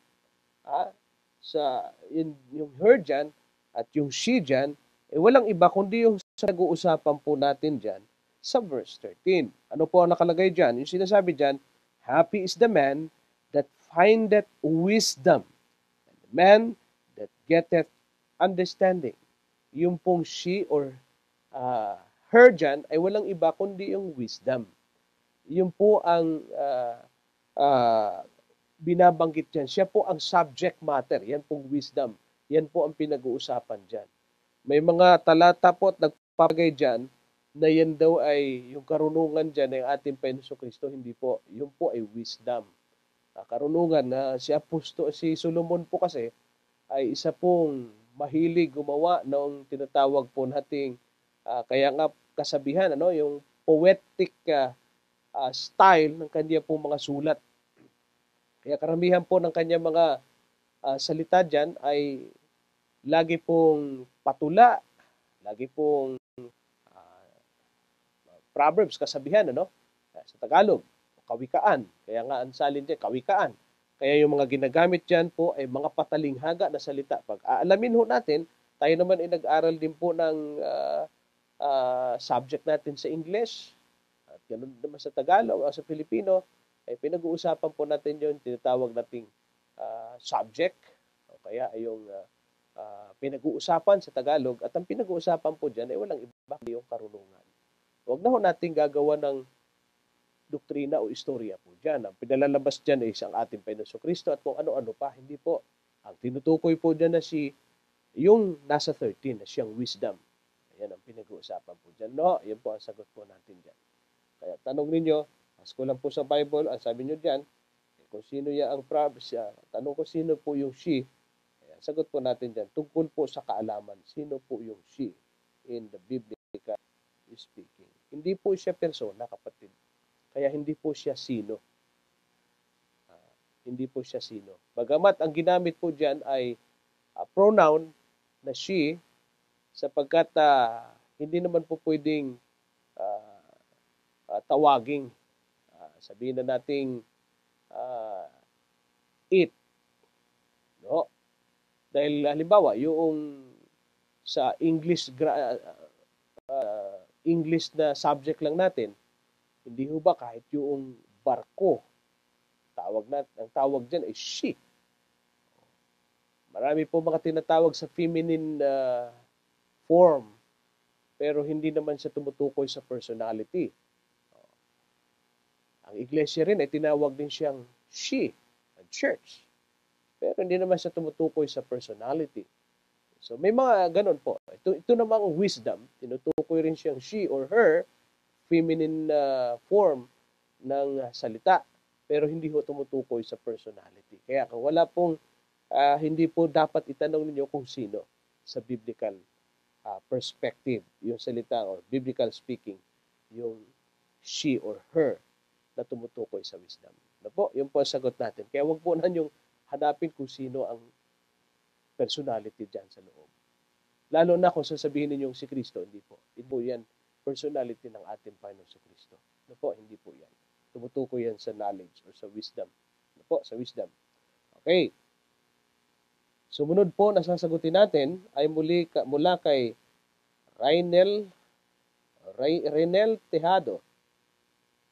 yung her dyan at yung she dyan, walang iba kundi yung sa nag-uusapan po natin dyan sa verse 13. Ano po ang nakalagay dyan? Yung sinasabi dyan, happy is the man that findeth wisdom, and the man that getteth understanding. Yung pong she or her dyan ay walang iba kundi yung wisdom. Yun po ang binabanggit dyan. Siya po ang subject matter. Yan pong wisdom. Yan po ang pinag-uusapan dyan. May mga talata po at nagpapagay dyan na yan daw ay yung karunungan dyan ng ating Panginoon Kristo. Hindi po. Yun po ay wisdom. Karunungan na si Solomon po kasi ay isa pong mahilig gumawa ng tinatawag po nating kaya nga kasabihan, yung poetic style ng kanya pong mga sulat. Kaya karamihan po ng kanya mga salita dyan ay lagi pong patula, lagi pong proverbs, kasabihan, sa Tagalog, kawikaan. Kaya nga ang salin dyan, kawikaan. Kaya yung mga ginagamit dyan po ay mga patalinghaga na salita. Pag aalamin ho natin, tayo naman ay nag-aral din po ng subject natin sa English, at ganoon naman sa Tagalog o sa Filipino, ay pinag-uusapan po natin yung tinatawag nating subject, o kaya yung pinag-uusapan sa Tagalog, at ang pinag-uusapan po dyan ay walang iba yung karunungan. Huwag na ho natin gagawa ng doktrina o istorya po dyan. Ang pinalalabas dyan ay isang ating Panginoon Kristo at kung ano-ano pa, hindi po. Ang tinutukoy po dyan na yung nasa 13, na siyang wisdom. Ayan ang pinag-uusapan po dyan. No, yan po ang sagot po natin dyan. Kaya tanong ninyo, ask ko lang po sa Bible, ang sabi nyo dyan, kung sino yan ang tanong ko sino po yung she, ayan, sagot po natin dyan, tungkol po sa kaalaman, sino po yung she in the biblical speaking. Hindi po siya persona, kapatid. Kaya hindi po siya sino. Hindi po siya sino. Bagamat ang ginamit po dyan ay pronoun na she, sapagkat hindi naman po pwedeng tawaging. Sabihin na nating it. No? Dahil halimbawa, yung sa English English na subject lang natin, hindi ho ba kahit yung barko, ang tawag dyan ay she. Marami po mga tinatawag sa feminine form, pero hindi naman siya tumutukoy sa personality. Ang iglesia rin ay tinawag din siyang she, ang church. Pero hindi naman siya tumutukoy sa personality. So may mga ganun po. Ito namang wisdom, tinutukoy rin siyang she or her, feminine form ng salita, pero hindi ho tumutukoy sa personality. Kaya kung wala pong, hindi po dapat itanong ninyo kung sino sa biblical perspective, yung salita or biblical speaking, yung she or her na tumutukoy sa wisdom. Na po, yun po ang sagot natin. Kaya wag po na yung hanapin kung sino ang personality dyan sa loob. Lalo na kung sasabihin ninyong si Kristo, hindi po. Hindi po yan personality ng ating Panginoon sa Kristo. Ano po? Hindi po yan. Tumutukoy yan sa knowledge or sa wisdom. Ano po? Sa wisdom. Okay. Sumunod po na sasagutin natin ay mula kay Rainel Tejado.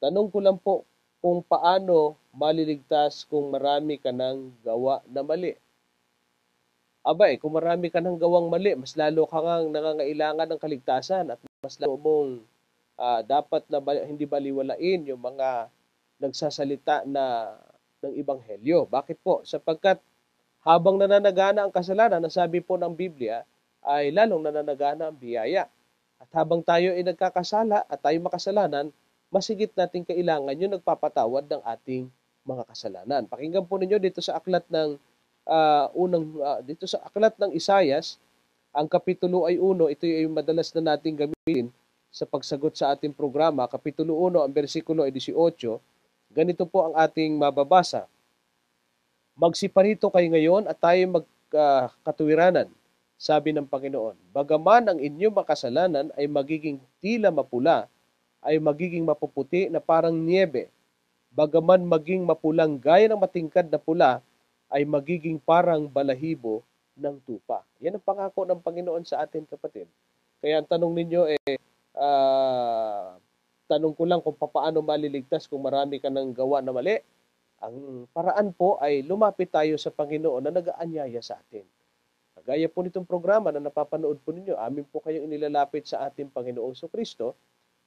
Tanong ko lang po kung paano maliligtas kung marami ka ng gawa na mali. Kung marami ka ng gawang mali, mas lalo ka ngang nangangailangan ng kaligtasan at mas lalo mong dapat na hindi baliwalain yung mga nagsasalita ng ebanghelyo. Bakit po? Sapagkat habang nananagana ang kasalanan, nasabi po ng Biblia, ay lalong nananagana ang biyaya. At habang tayo ay nagkakasala at tayo makasalanan, masigit natin kailangan yung nagpapatawad ng ating mga kasalanan. Pakinggan po ninyo dito sa aklat ng dito sa aklat ng Isayas, ang kapitulo ay 1, ito ay madalas na nating gamitin sa pagsagot sa ating programa. Kapitulo 1, ang bersikulo ay 18. Ganito po ang ating mababasa. Magsiparito kayo ngayon at tayo magkatuwiranan, sabi ng Panginoon. Bagaman ang inyong makasalanan ay magiging tila mapula, ay magiging mapuputi na parang niebe. Bagaman maging mapulang gaya ng matingkad na pula, ay magiging parang balahibo ng tupa. Yan ang pangako ng Panginoon sa atin, kapatid. Kaya ang tanong ninyo tanong ko lang kung paano maliligtas kung marami ka ng gawa na mali. Ang paraan po ay lumapit tayo sa Panginoon na nag-aanyaya sa atin. Gaya po nitong programa na napapanood po ninyo, amin po kayong inilalapit sa ating Panginoong Kristo,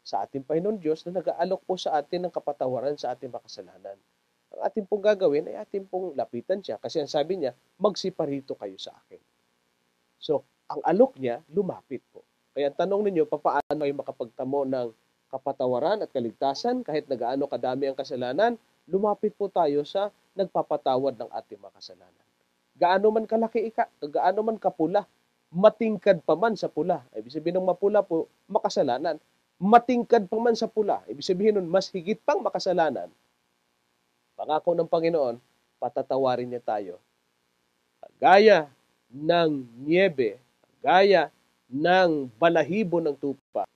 sa ating Panginoon Diyos na nag-aalok po sa atin ng kapatawaran sa ating makasalanan. Ang ating pong gagawin ay ating pong lapitan siya kasi ang sabi niya, magsiparito kayo sa akin. So, ang alok niya, lumapit po. Kaya tanong ninyo, paano ay makapagtamo ng kapatawaran at kaligtasan kahit nagaano kadami ang kasalanan? Lumapit po tayo sa nagpapatawad ng ating mga kasalanan. Gaano man kalaki gaano man kapula, matingkad pa man sa pula. Ibig sabihin ng mapula po, makasalanan. Matingkad pa man sa pula, ibig sabihin nun, mas higit pang makasalanan. Pangako ng Panginoon, patatawarin niya tayo. Gaya ng niebe, gaya ng balahibo ng tupa,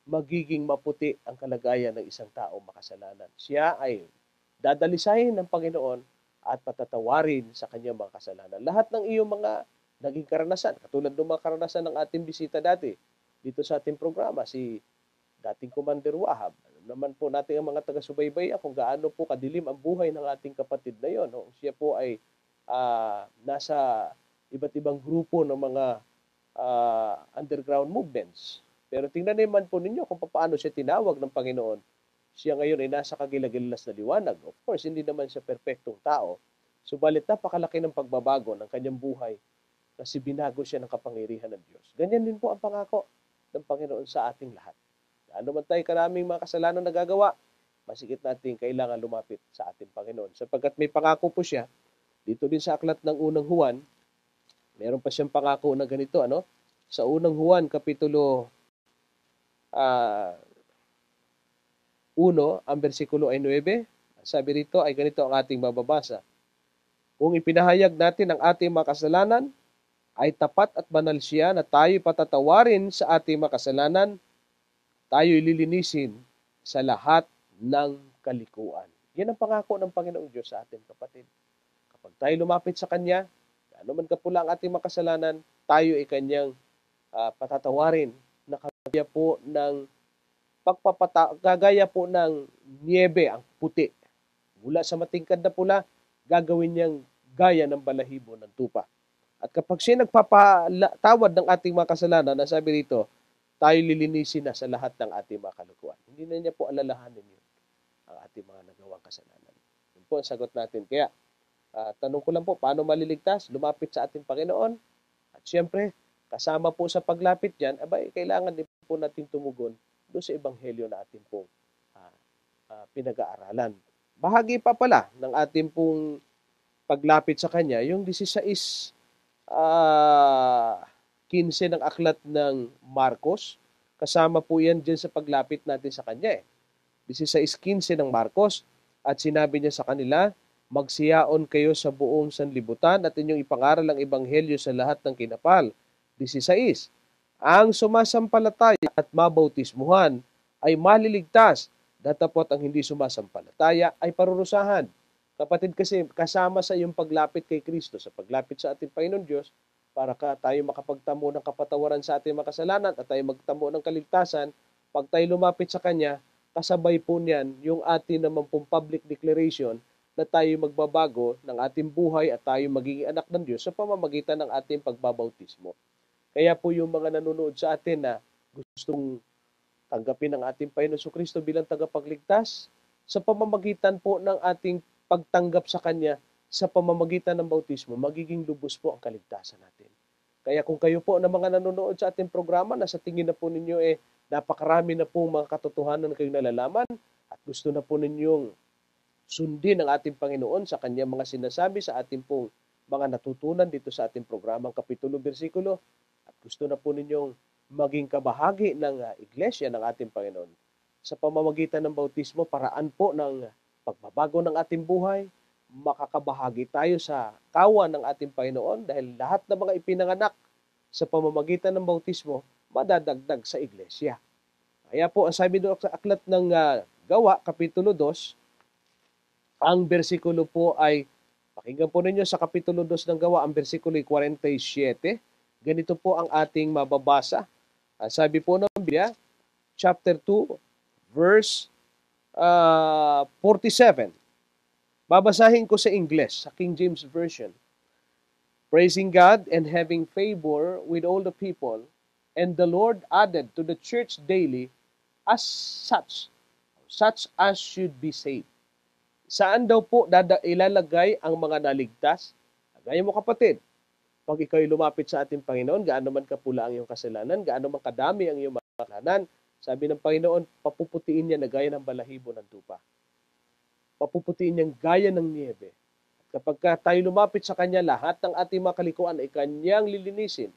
magiging maputi ang kalagayan ng isang tao makasalanan. Siya ay dadalisayin ng Panginoon at patatawarin sa kanyang mga kasalanan. Lahat ng iyong mga naging karanasan, katulad ng mga karanasan ng ating bisita dati, dito sa ating programa, si dating Commander Wahab. Alam naman po natin ang mga taga-subaybay kung gaano po kadilim ang buhay ng ating kapatid na yon. No? Siya po ay nasa iba't ibang grupo ng mga underground movements. Pero tingnan naman po ninyo kung paano siya tinawag ng Panginoon. Siya ngayon ay nasa kagilagilas na liwanag. Of course, hindi naman siya perpektong tao. Subalit napakalaki ng pagbabago ng kanyang buhay kasi binago siya ng kapangyarihan ng Diyos. Ganyan din po ang pangako ng Panginoon sa ating lahat. Ano man tayo karaming mga kasalanan na gagawa, masigit natin kailangan lumapit sa ating Panginoon. Sapagkat may pangako po siya, dito din sa aklat ng unang Juan, meron pa siyang pangako na ganito, Sa unang Juan, kapitulo 1, ang bersikulo ay 9, sabi rito ay ganito ang ating mababasa. Kung ipinahayag natin ang ating mga kasalanan, ay tapat at banal siya na tayo patatawarin sa ating mga kasalanan, tayo ililinisin sa lahat ng kalikuan. Yan ang pangako ng Panginoong Diyos sa atin, kapatid. Kapag tayo lumapit sa Kanya, ano man kapula ang ating mga kasalanan, tayo ay Kanyang patatawarin na kagaya po ng niebe, ang puti. Mula sa matingkad na pula, gagawin niyang gaya ng balahibo ng tupa. At kapag siya nagpapatawad ng ating mga kasalanan, nasabi rito, tayo lilinisin na sa lahat ng ating mga kalukuan. Hindi na niya po alalahanin yun, ang ating mga nagawang kasalanan. Yun po ang sagot natin. Kaya, tanong ko lang po, paano maliligtas? Lumapit sa ating Panginoon. At siyempre, kasama po sa paglapit dyan, kailangan din po natin tumugon doon sa ebanghelyo na ating pong pinag-aaralan. Bahagi pa pala ng ating pong paglapit sa Kanya, yung 16, 15 ng aklat ng Marcos. Kasama po yan dyan sa paglapit natin sa Kanya. 16:15 ng Marcos. At sinabi niya sa kanila, magsiyaon kayo sa buong sanlibutan at inyong ipangaral ang ebanghelyo sa lahat ng kinapal. 16. Ang sumasampalataya at mabautismuhan ay maliligtas, datapot ang hindi sumasampalataya ay parurusahan. Kapatid, kasi kasama sa iyong paglapit kay Kristo, sa paglapit sa ating Panginoon Diyos, para tayo makapagtamo ng kapatawaran sa ating mga kasalanan at tayo magtamo ng kaligtasan, pag tayo lumapit sa Kanya, kasabay po niyan yung ating naman pong public declaration na tayo magbabago ng ating buhay at tayo magiging anak ng Diyos sa pamamagitan ng ating pagbabautismo. Kaya po yung mga nanonood sa atin na gustong tanggapin ang ating Panginoon Kristo bilang tagapagligtas sa pamamagitan po ng ating pagtanggap sa Kanya sa pamamagitan ng bautismo, magiging lubos po ang kaligtasan natin. Kaya kung kayo po na mga nanonood sa ating programa, nasa tingin na po ninyo napakarami na po mga katotohanan na kayong nalalaman at gusto na po ninyong sundin ang ating Panginoon sa kanyang mga sinasabi sa ating pong mga natutunan dito sa ating programang Kapitulo Bersikulo at gusto na po ninyong maging kabahagi ng iglesia ng ating Panginoon sa pamamagitan ng bautismo, paraan po ng pagbabago ng ating buhay, makakabahagi tayo sa kawan ng ating Panginoon dahil lahat ng mga ipinanganak sa pamamagitan ng bautismo, madadagdag sa iglesia. Kaya po, ang sabi doon sa aklat ng Gawa, Kapitulo 2, ang bersikulo po ay, pakinggan po ninyo sa Kapitulo 2 ng Gawa, ang bersikulo ay 47. Ganito po ang ating mababasa. Sabi po ng Biblia, chapter 2, verse 47. Babasahin ko sa English, sa King James Version. Praising God and having favor with all the people, and the Lord added to the church daily as such as should be saved. Saan daw po ilalagay ang mga naligtas? Gaya mo kapatid, pag ikaw'y lumapit sa ating Panginoon, gaano man kapula ang iyong kasalanan, gaano man kadami ang iyong mga kasalanan, sabi ng Panginoon, papuputiin niya na gaya ng balahibo ng tupa. Papuputiin niyang gaya ng niebe. At kapag tayo lumapit sa Kanya, lahat ng ating mga kalikuan ay Kanyang lilinisin.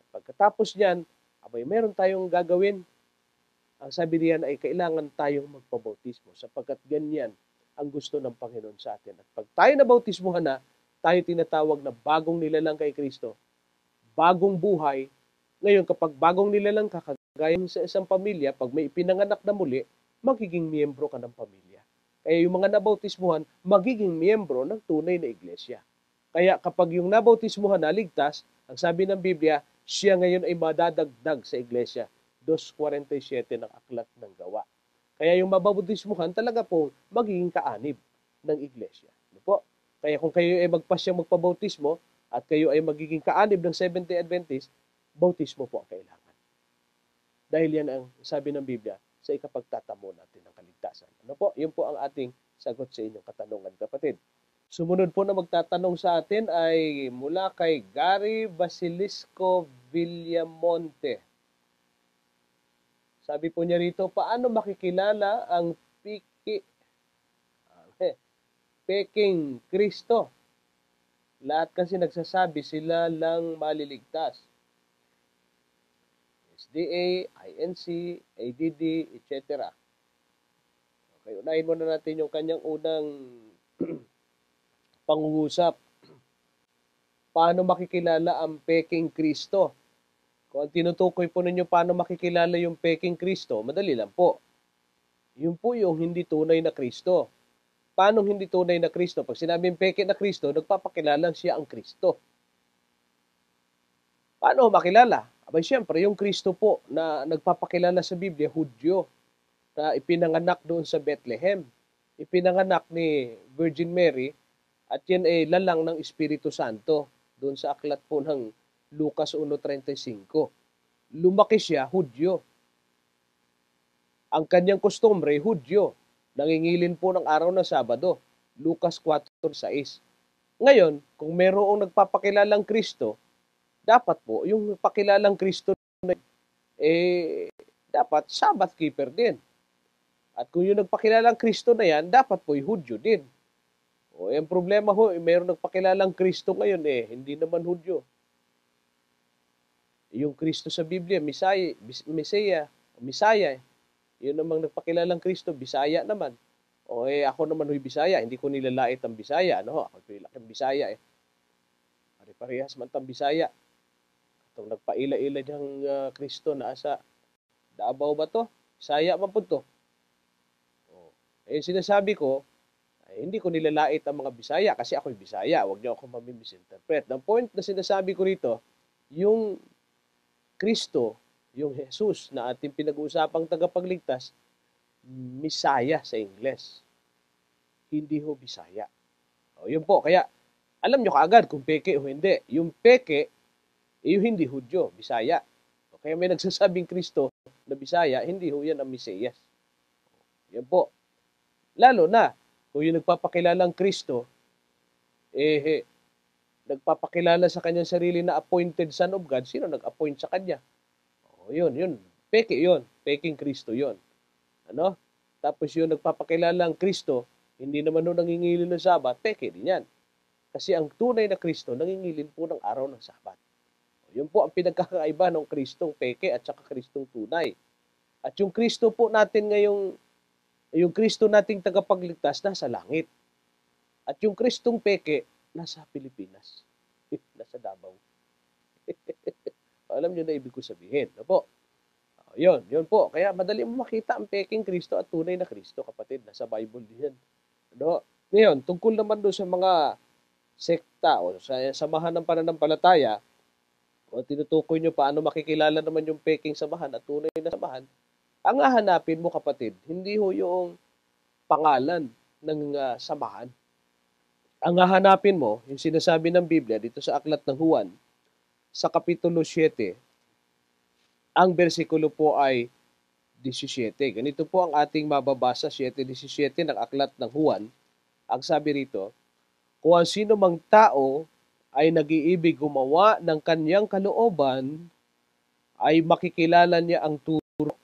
At pagkatapos niyan, meron tayong gagawin. Ang sabi niyan ay kailangan tayong magpabautismo sapagkat ganyan ang gusto ng Panginoon sa atin. At pag tayo nabautismuhan na, tayo tinatawag na bagong nilalang kay Kristo. Bagong buhay. Ngayon, kapag bagong nilalang ka, kagaya sa isang pamilya, pag may ipinanganak na muli, magiging miyembro ka ng pamilya. Kaya yung mga nabautismuhan, magiging miyembro ng tunay na iglesia. Kaya kapag yung nabautismuhan na ligtas, ang sabi ng Biblia, siya ngayon ay madadagdag sa iglesia. 2:47 ng aklat ng Gawa. Kaya yung mabautismuhan talaga po magiging kaanib ng iglesia. Ano po? Kaya kung kayo ay magpasyang magpabautismo at kayo ay magiging kaanib ng Seventh-day Adventist, bautismo po ang kailangan. Dahil yan ang sabi ng Biblia sa ikapagtatamo natin ng kaligtasan. Ano po? Yun po ang ating sagot sa inyong katanungan, kapatid. Sumunod po na magtatanong sa atin ay mula kay Gary Basilisco Villamonte. Sabi po niya rito, paano makikilala ang peking Kristo? Lahat kasi nagsasabi sila lang maliligtas. SDA, INC, ADD, etc. Okay, unahin muna natin yung kanyang unang pangungusap. Paano makikilala ang peking Kristo? Kung tinutukoy po ninyo paano makikilala yung peking Kristo, madali lang po. Yun po yung hindi tunay na Kristo. Paano hindi tunay na Kristo? Pag sinabing peke na Kristo, nagpapakilala siya ang Kristo. Paano makilala? Abay, siyempre, yung Kristo po na nagpapakilala sa Biblia, Hudyo, na ipinanganak doon sa Bethlehem. Ipinanganak ni Virgin Mary at yan ay lalang ng Espiritu Santo doon sa aklat po ng Lucas 1:35. Lumaki siya, Hudyo. Ang kanyang kostumbre, Hudyo. Nangingilin po ng araw ng Sabado. Lucas 4:6. Ngayon, kung mayroong nagpapakilalang Kristo, dapat po, yung pakilalang Kristo dapat Sabbath keeper din. At kung yung nagpakilalang Kristo na yan, dapat po Hudyo din. O, yung problema ho, mayroong nagpakilalang Kristo ngayon hindi naman Hudyo. Yung Kristo sa Biblia, Messiah, yun namang nagpakilalang Kristo, Bisaya naman. O ako naman huy Bisaya, hindi ko nilalait ang Bisaya. Ano? Ako laking Bisaya Pare-parehas man tang Bisaya. Itong nagpaila-ila niyang Kristo na asa Davao ba to? Bisaya man po to. Sinasabi ko, hindi ko nilalait ang mga Bisaya kasi ako'y Bisaya. Huwag niyo ako mamisinterpret. The point na sinasabi ko rito, yung Kristo, yung Jesus na ating pinag-uusapang tagapagligtas, Messiah sa Ingles. Hindi ho Bisaya. Yun po. Kaya, alam nyo kaagad kung peke o hindi. Yung peke, yung hindi Hudyo, Bisaya. Kaya may nagsasabing Kristo, na Bisaya, hindi ho yan ang Mesiyas. Yan po. Lalo na, kung yung nagpapakilalang Kristo, nagpapakilala sa kanyang sarili na appointed Son of God, sino nag-appoint sa kanya? Yun. Peke yun. Peking Kristo yun. Ano? Tapos yung nagpapakilalang Kristo, hindi naman nun nangingilin ng Sabat, peke din yan. Kasi ang tunay na Kristo, nangingilin po ng araw ng Sabat. Yun po ang pinagkakaiba ng Kristong peke at saka Kristong tunay. At yung Kristo po natin ngayong, yung Kristo nating tagapagligtas, nasa langit. At yung Kristong peke, nasa Pilipinas. Nasa Davao. Alam nyo na ibig ko sabihin. No po? Yun po. Kaya madali mo makita ang peking Kristo at tunay na Kristo, kapatid. Nasa Bible din yan. No? Ngayon, tungkol naman doon sa mga sekta o sa samahan ng pananampalataya, o tinutukoy nyo paano makikilala naman yung peking samahan at tunay na samahan, ang hahanapin mo, kapatid, hindi ho yung pangalan ng samahan. Ang hahanapin mo, yung sinasabi ng Biblia dito sa Aklat ng Juan, sa Kapitulo 7, ang bersikulo po ay 17. Ganito po ang ating mababasa, 7:17 ng Aklat ng Juan. Ang sabi rito, kung ang sino mang tao ay nag-iibig gumawa ng kanyang kalooban, ay makikilala niya ang turo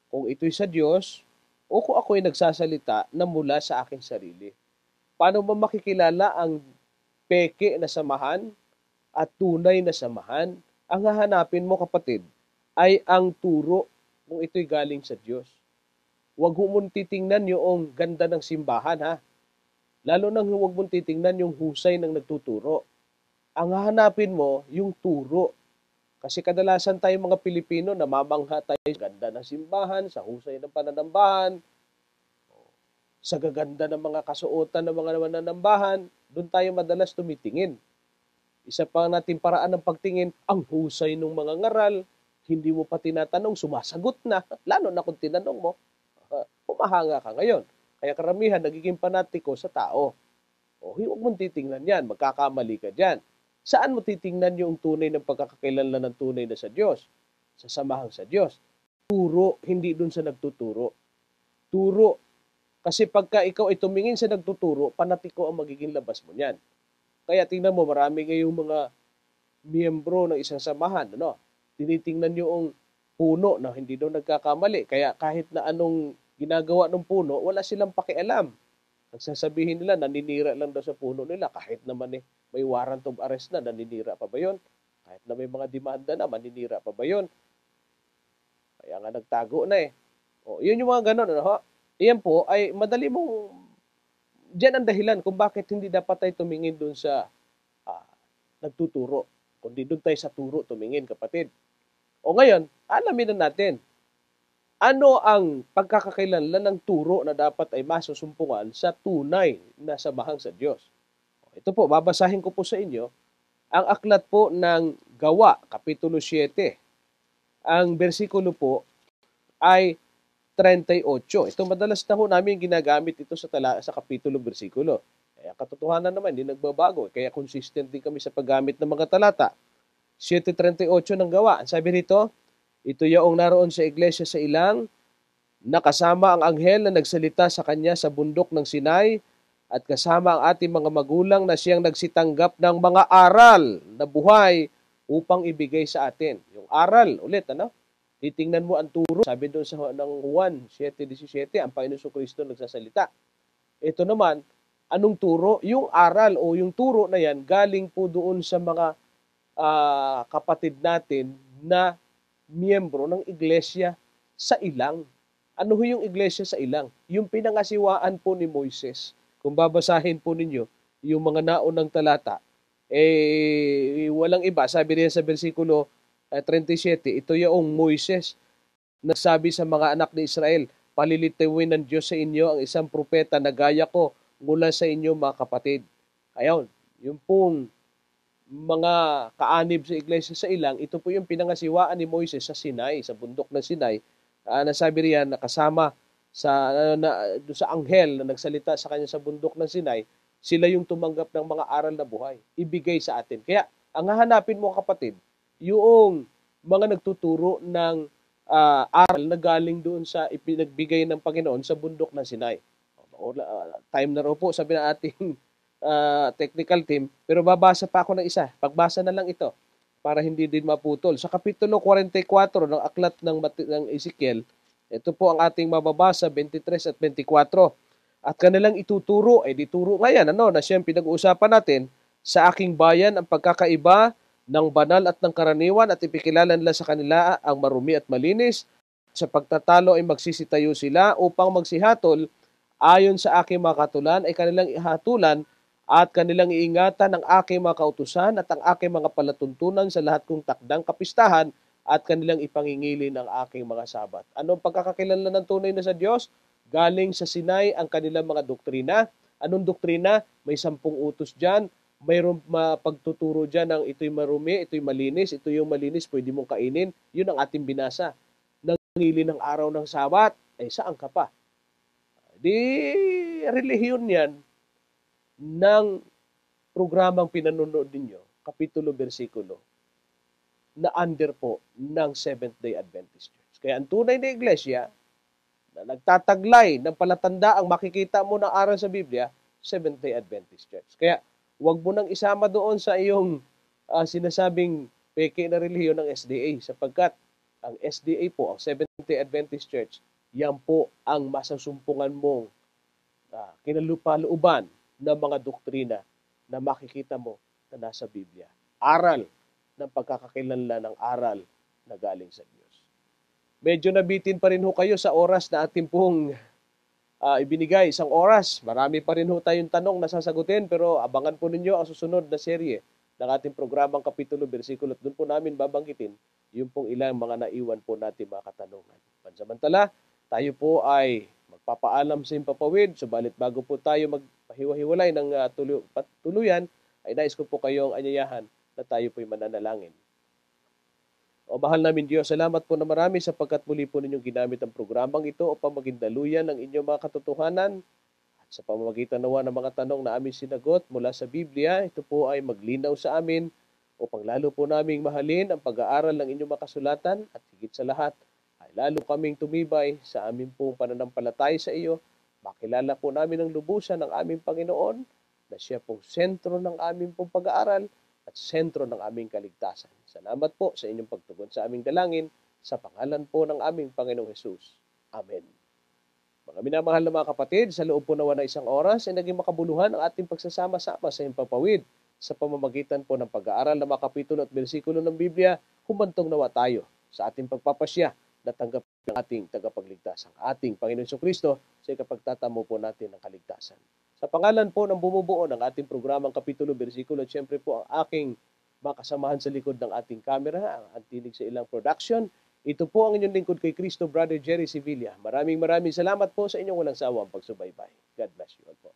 kung ito'y sa Diyos o kung ako'y nagsasalita na mula sa aking sarili. Paano mo makikilala ang peke na samahan at tunay na samahan? Ang hahanapin mo, kapatid, ay ang turo kung ito'y galing sa Diyos. Huwag mong titingnan yung ganda ng simbahan, ha? Lalo nang huwag mong titingnan yung husay ng nagtuturo. Ang hahanapin mo, yung turo. Kasi kadalasan tayong mga Pilipino, namamangha tayo sa ganda ng simbahan, sa husay ng pananambahan, sa gaganda ng mga kasuotan ng mga mananambahan, doon tayo madalas tumitingin. Isa pa nating paraan ng pagtingin, ang husay ng mga ngaral, hindi mo pa tinatanong, sumasagot na. Lalo na kung tinanong mo, pumahanga ka ngayon. Kaya karamihan, nagiging panatiko sa tao. Huwag mong titingnan yan, magkakamali ka dyan. Saan mo titingnan yung tunay ng pagkakakilala ng tunay na sa Diyos? Sa samahang sa Diyos. Turo, hindi dun sa nagtuturo. Turo. Kasi pagka ikaw ay tumingin sa nagtuturo, panatiko ang magiging labas mo niyan. Kaya tingnan mo, marami ngayong mga miyembro ng isang samahan, ano? Tinitingnan yung puno na hindi daw nagkakamali. Kaya kahit na anong ginagawa ng puno, wala silang pakialam. Nagsasabihin nila, naninira lang daw sa puno nila. Kahit naman may warrant of arrest na, naninira pa ba yun? Kahit na may mga demanda na, maninira pa ba yun? Kaya nga nagtago na . Yun yung mga ganun. Ano? Iyan po ay madali mong, diyan ang dahilan kung bakit hindi dapat tayo tumingin doon sa nagtuturo. Kundi doon tayo sa turo tumingin, kapatid. Ngayon, alamin na natin, ano ang pagkakakilanlan ng turo na dapat ay masusumpungan sa tunay na samahang sa Diyos? Ito po, babasahin ko po sa inyo ang aklat po ng Gawa, Kapitulo 7. Ang bersikulo po ay 38. Ito madalas na ho namin ginagamit ito sa kapitulo bersikulo. Kaya katotohanan naman, hindi nagbabago. Kaya consistent din kami sa paggamit ng mga talata. 7:38 ng Gawa. Ang sabi rito, ito yaong naroon sa iglesia sa ilang, nakasama ang anghel na nagsalita sa kanya sa bundok ng Sinai, at kasama ang ating mga magulang na siyang nagsitanggap ng mga aral na buhay upang ibigay sa atin. Yung aral, ulit, ano? Titingnan mo ang turo. Sabi doon sa ng Juan 7:17, ang Panginoon Kristo nagsasalita. Ito naman, anong turo? Yung aral o yung turo na yan, galing po doon sa mga kapatid natin na miyembro ng iglesia sa ilang. Ano yung iglesia sa ilang? Yung pinangasiwaan po ni Moises. Kung babasahin po ninyo yung mga naunang talata, walang iba. Sabi rin sa versikulo 37, ito yung Moises nagsabi sa mga anak ni Israel, palilitawin ng Diyos sa inyo ang isang propeta na gaya ko mula sa inyo, mga kapatid. Ayon, yung pong mga kaanib sa iglesia sa ilang, ito po yung pinangasiwaan ni Moises sa Sinai, sa bundok ng Sinai. Nasabi riyan, nakasama sa anghel na nagsalita sa kanya sa bundok ng Sinai, sila yung tumanggap ng mga aral na buhay, ibigay sa atin. Kaya, ang hahanapin mo, kapatid, yung mga nagtuturo ng aral na galing doon sa ipinagbigay ng Panginoon sa bundok ng Sinai. Time na raw po, sabi ng ating technical team, pero babasa pa ako ng isa. Pagbasa na lang ito para hindi din maputol. Sa Kapitulo 44 ng Aklat ng Ezekiel, ito po ang ating mababasa, 23 at 24. At kanilang ituturo, dituro nga yan, na siyang pinag-uusapan natin, sa aking bayan ang pagkakaiba ng banal at ng karaniwan at ipikilala nila sa kanila ang marumi at malinis. Sa pagtatalo ay magsisitayo sila upang magsihatol ayon sa aking mga katulan ay kanilang ihatulan at kanilang iingatan ang aking mga kautusan at ang aking mga palatuntunan sa lahat kong takdang kapistahan at kanilang ipangingili ng aking mga sabat. Anong pagkakakilala ng tunay na sa Diyos? Galing sa Sinai ang kanilang mga doktrina. Anong doktrina? May 10 utos dyan. Mayroong pagtuturo dyan ng ito'y marumi, ito'y malinis, ito yung malinis, pwede mong kainin. Yun ang ating binasa. Nangili ng araw ng Sabat, saan ka pa? Di relihiyon yan ng programang pinanonood ninyo, kapitulo, bersikulo, na under po ng Seventh-day Adventist Church. Kaya ang tunay na iglesia na nagtataglay ng palatandaang makikita mo ng aral sa Biblia, Seventh-day Adventist Church. Kaya huwag mo nang isama doon sa iyong sinasabing peke na relihiyon ng SDA sapagkat ang SDA po, ang Seventh-day Adventist Church, yan po ang masasumpungan mong kinalupalooban ng mga doktrina na makikita mo na nasa Biblia. Aral ng pagkakakilanlan ng aral na galing sa Diyos. Medyo nabitin pa rin ho kayo sa oras na ating pong ibinigay, 1 oras. Marami pa rin ho tayong tanong na sasagutin, pero abangan po ninyo ang susunod na serye ng ating programang Kapitulo, Bersikulo. At doon po namin babanggitin yung pong ilang mga naiwan po natin mga katanungan. Pansamantala, tayo po ay magpapaalam sa Himpapawid, subalit bago po tayo magpahiwa-hiwalay ng tuluyan, ay nais ko po kayong anyayahan na tayo po'y mananalangin. O mahal namin Diyos, salamat po na marami sapagkat muli po ninyong ginamit ang programang ito upang maging daluyan ng inyong mga katotohanan at sa pamamagitan nawa ng mga tanong na aming sinagot mula sa Biblia, ito po ay maglinaw sa amin upang lalo po naming mahalin ang pag-aaral ng inyong mga kasulatan at higit sa lahat ay lalo kaming tumibay sa aming pong pananampalataya sa iyo. Makilala po namin ang lubusan ng aming Panginoon na siya pong sentro ng aming pong pag-aaral at sentro ng aming kaligtasan. Salamat po sa inyong pagtugon sa aming dalangin sa pangalan po ng aming Panginoong Hesus. Amen. Mga minamahal na mga kapatid, sa loob po nawa na 1 oras ay naging makabuluhan ang ating pagsasama-sama sa Himpapawid sa pamamagitan po ng pag-aaral ng mga kapitulo at bersikulo ng Biblia. Humantong nawa tayo sa ating pagpapasya na tanggapin ang ating tagapagligtas, ang ating Panginoon Jesucristo sa ikapagtatamo po natin ng kaligtasan. Sa pangalan po ng bumubuo ng ating programang Kapitulo, Bersikulo, at siyempre po ang aking mga kasamahan sa likod ng ating camera, ang Antinig sa Ilang Production. Ito po ang inyong lingkod kay Cristo, Brother Jerry Sevilla. Maraming salamat po sa inyong walang sawang pagsubaybay. God bless you all po.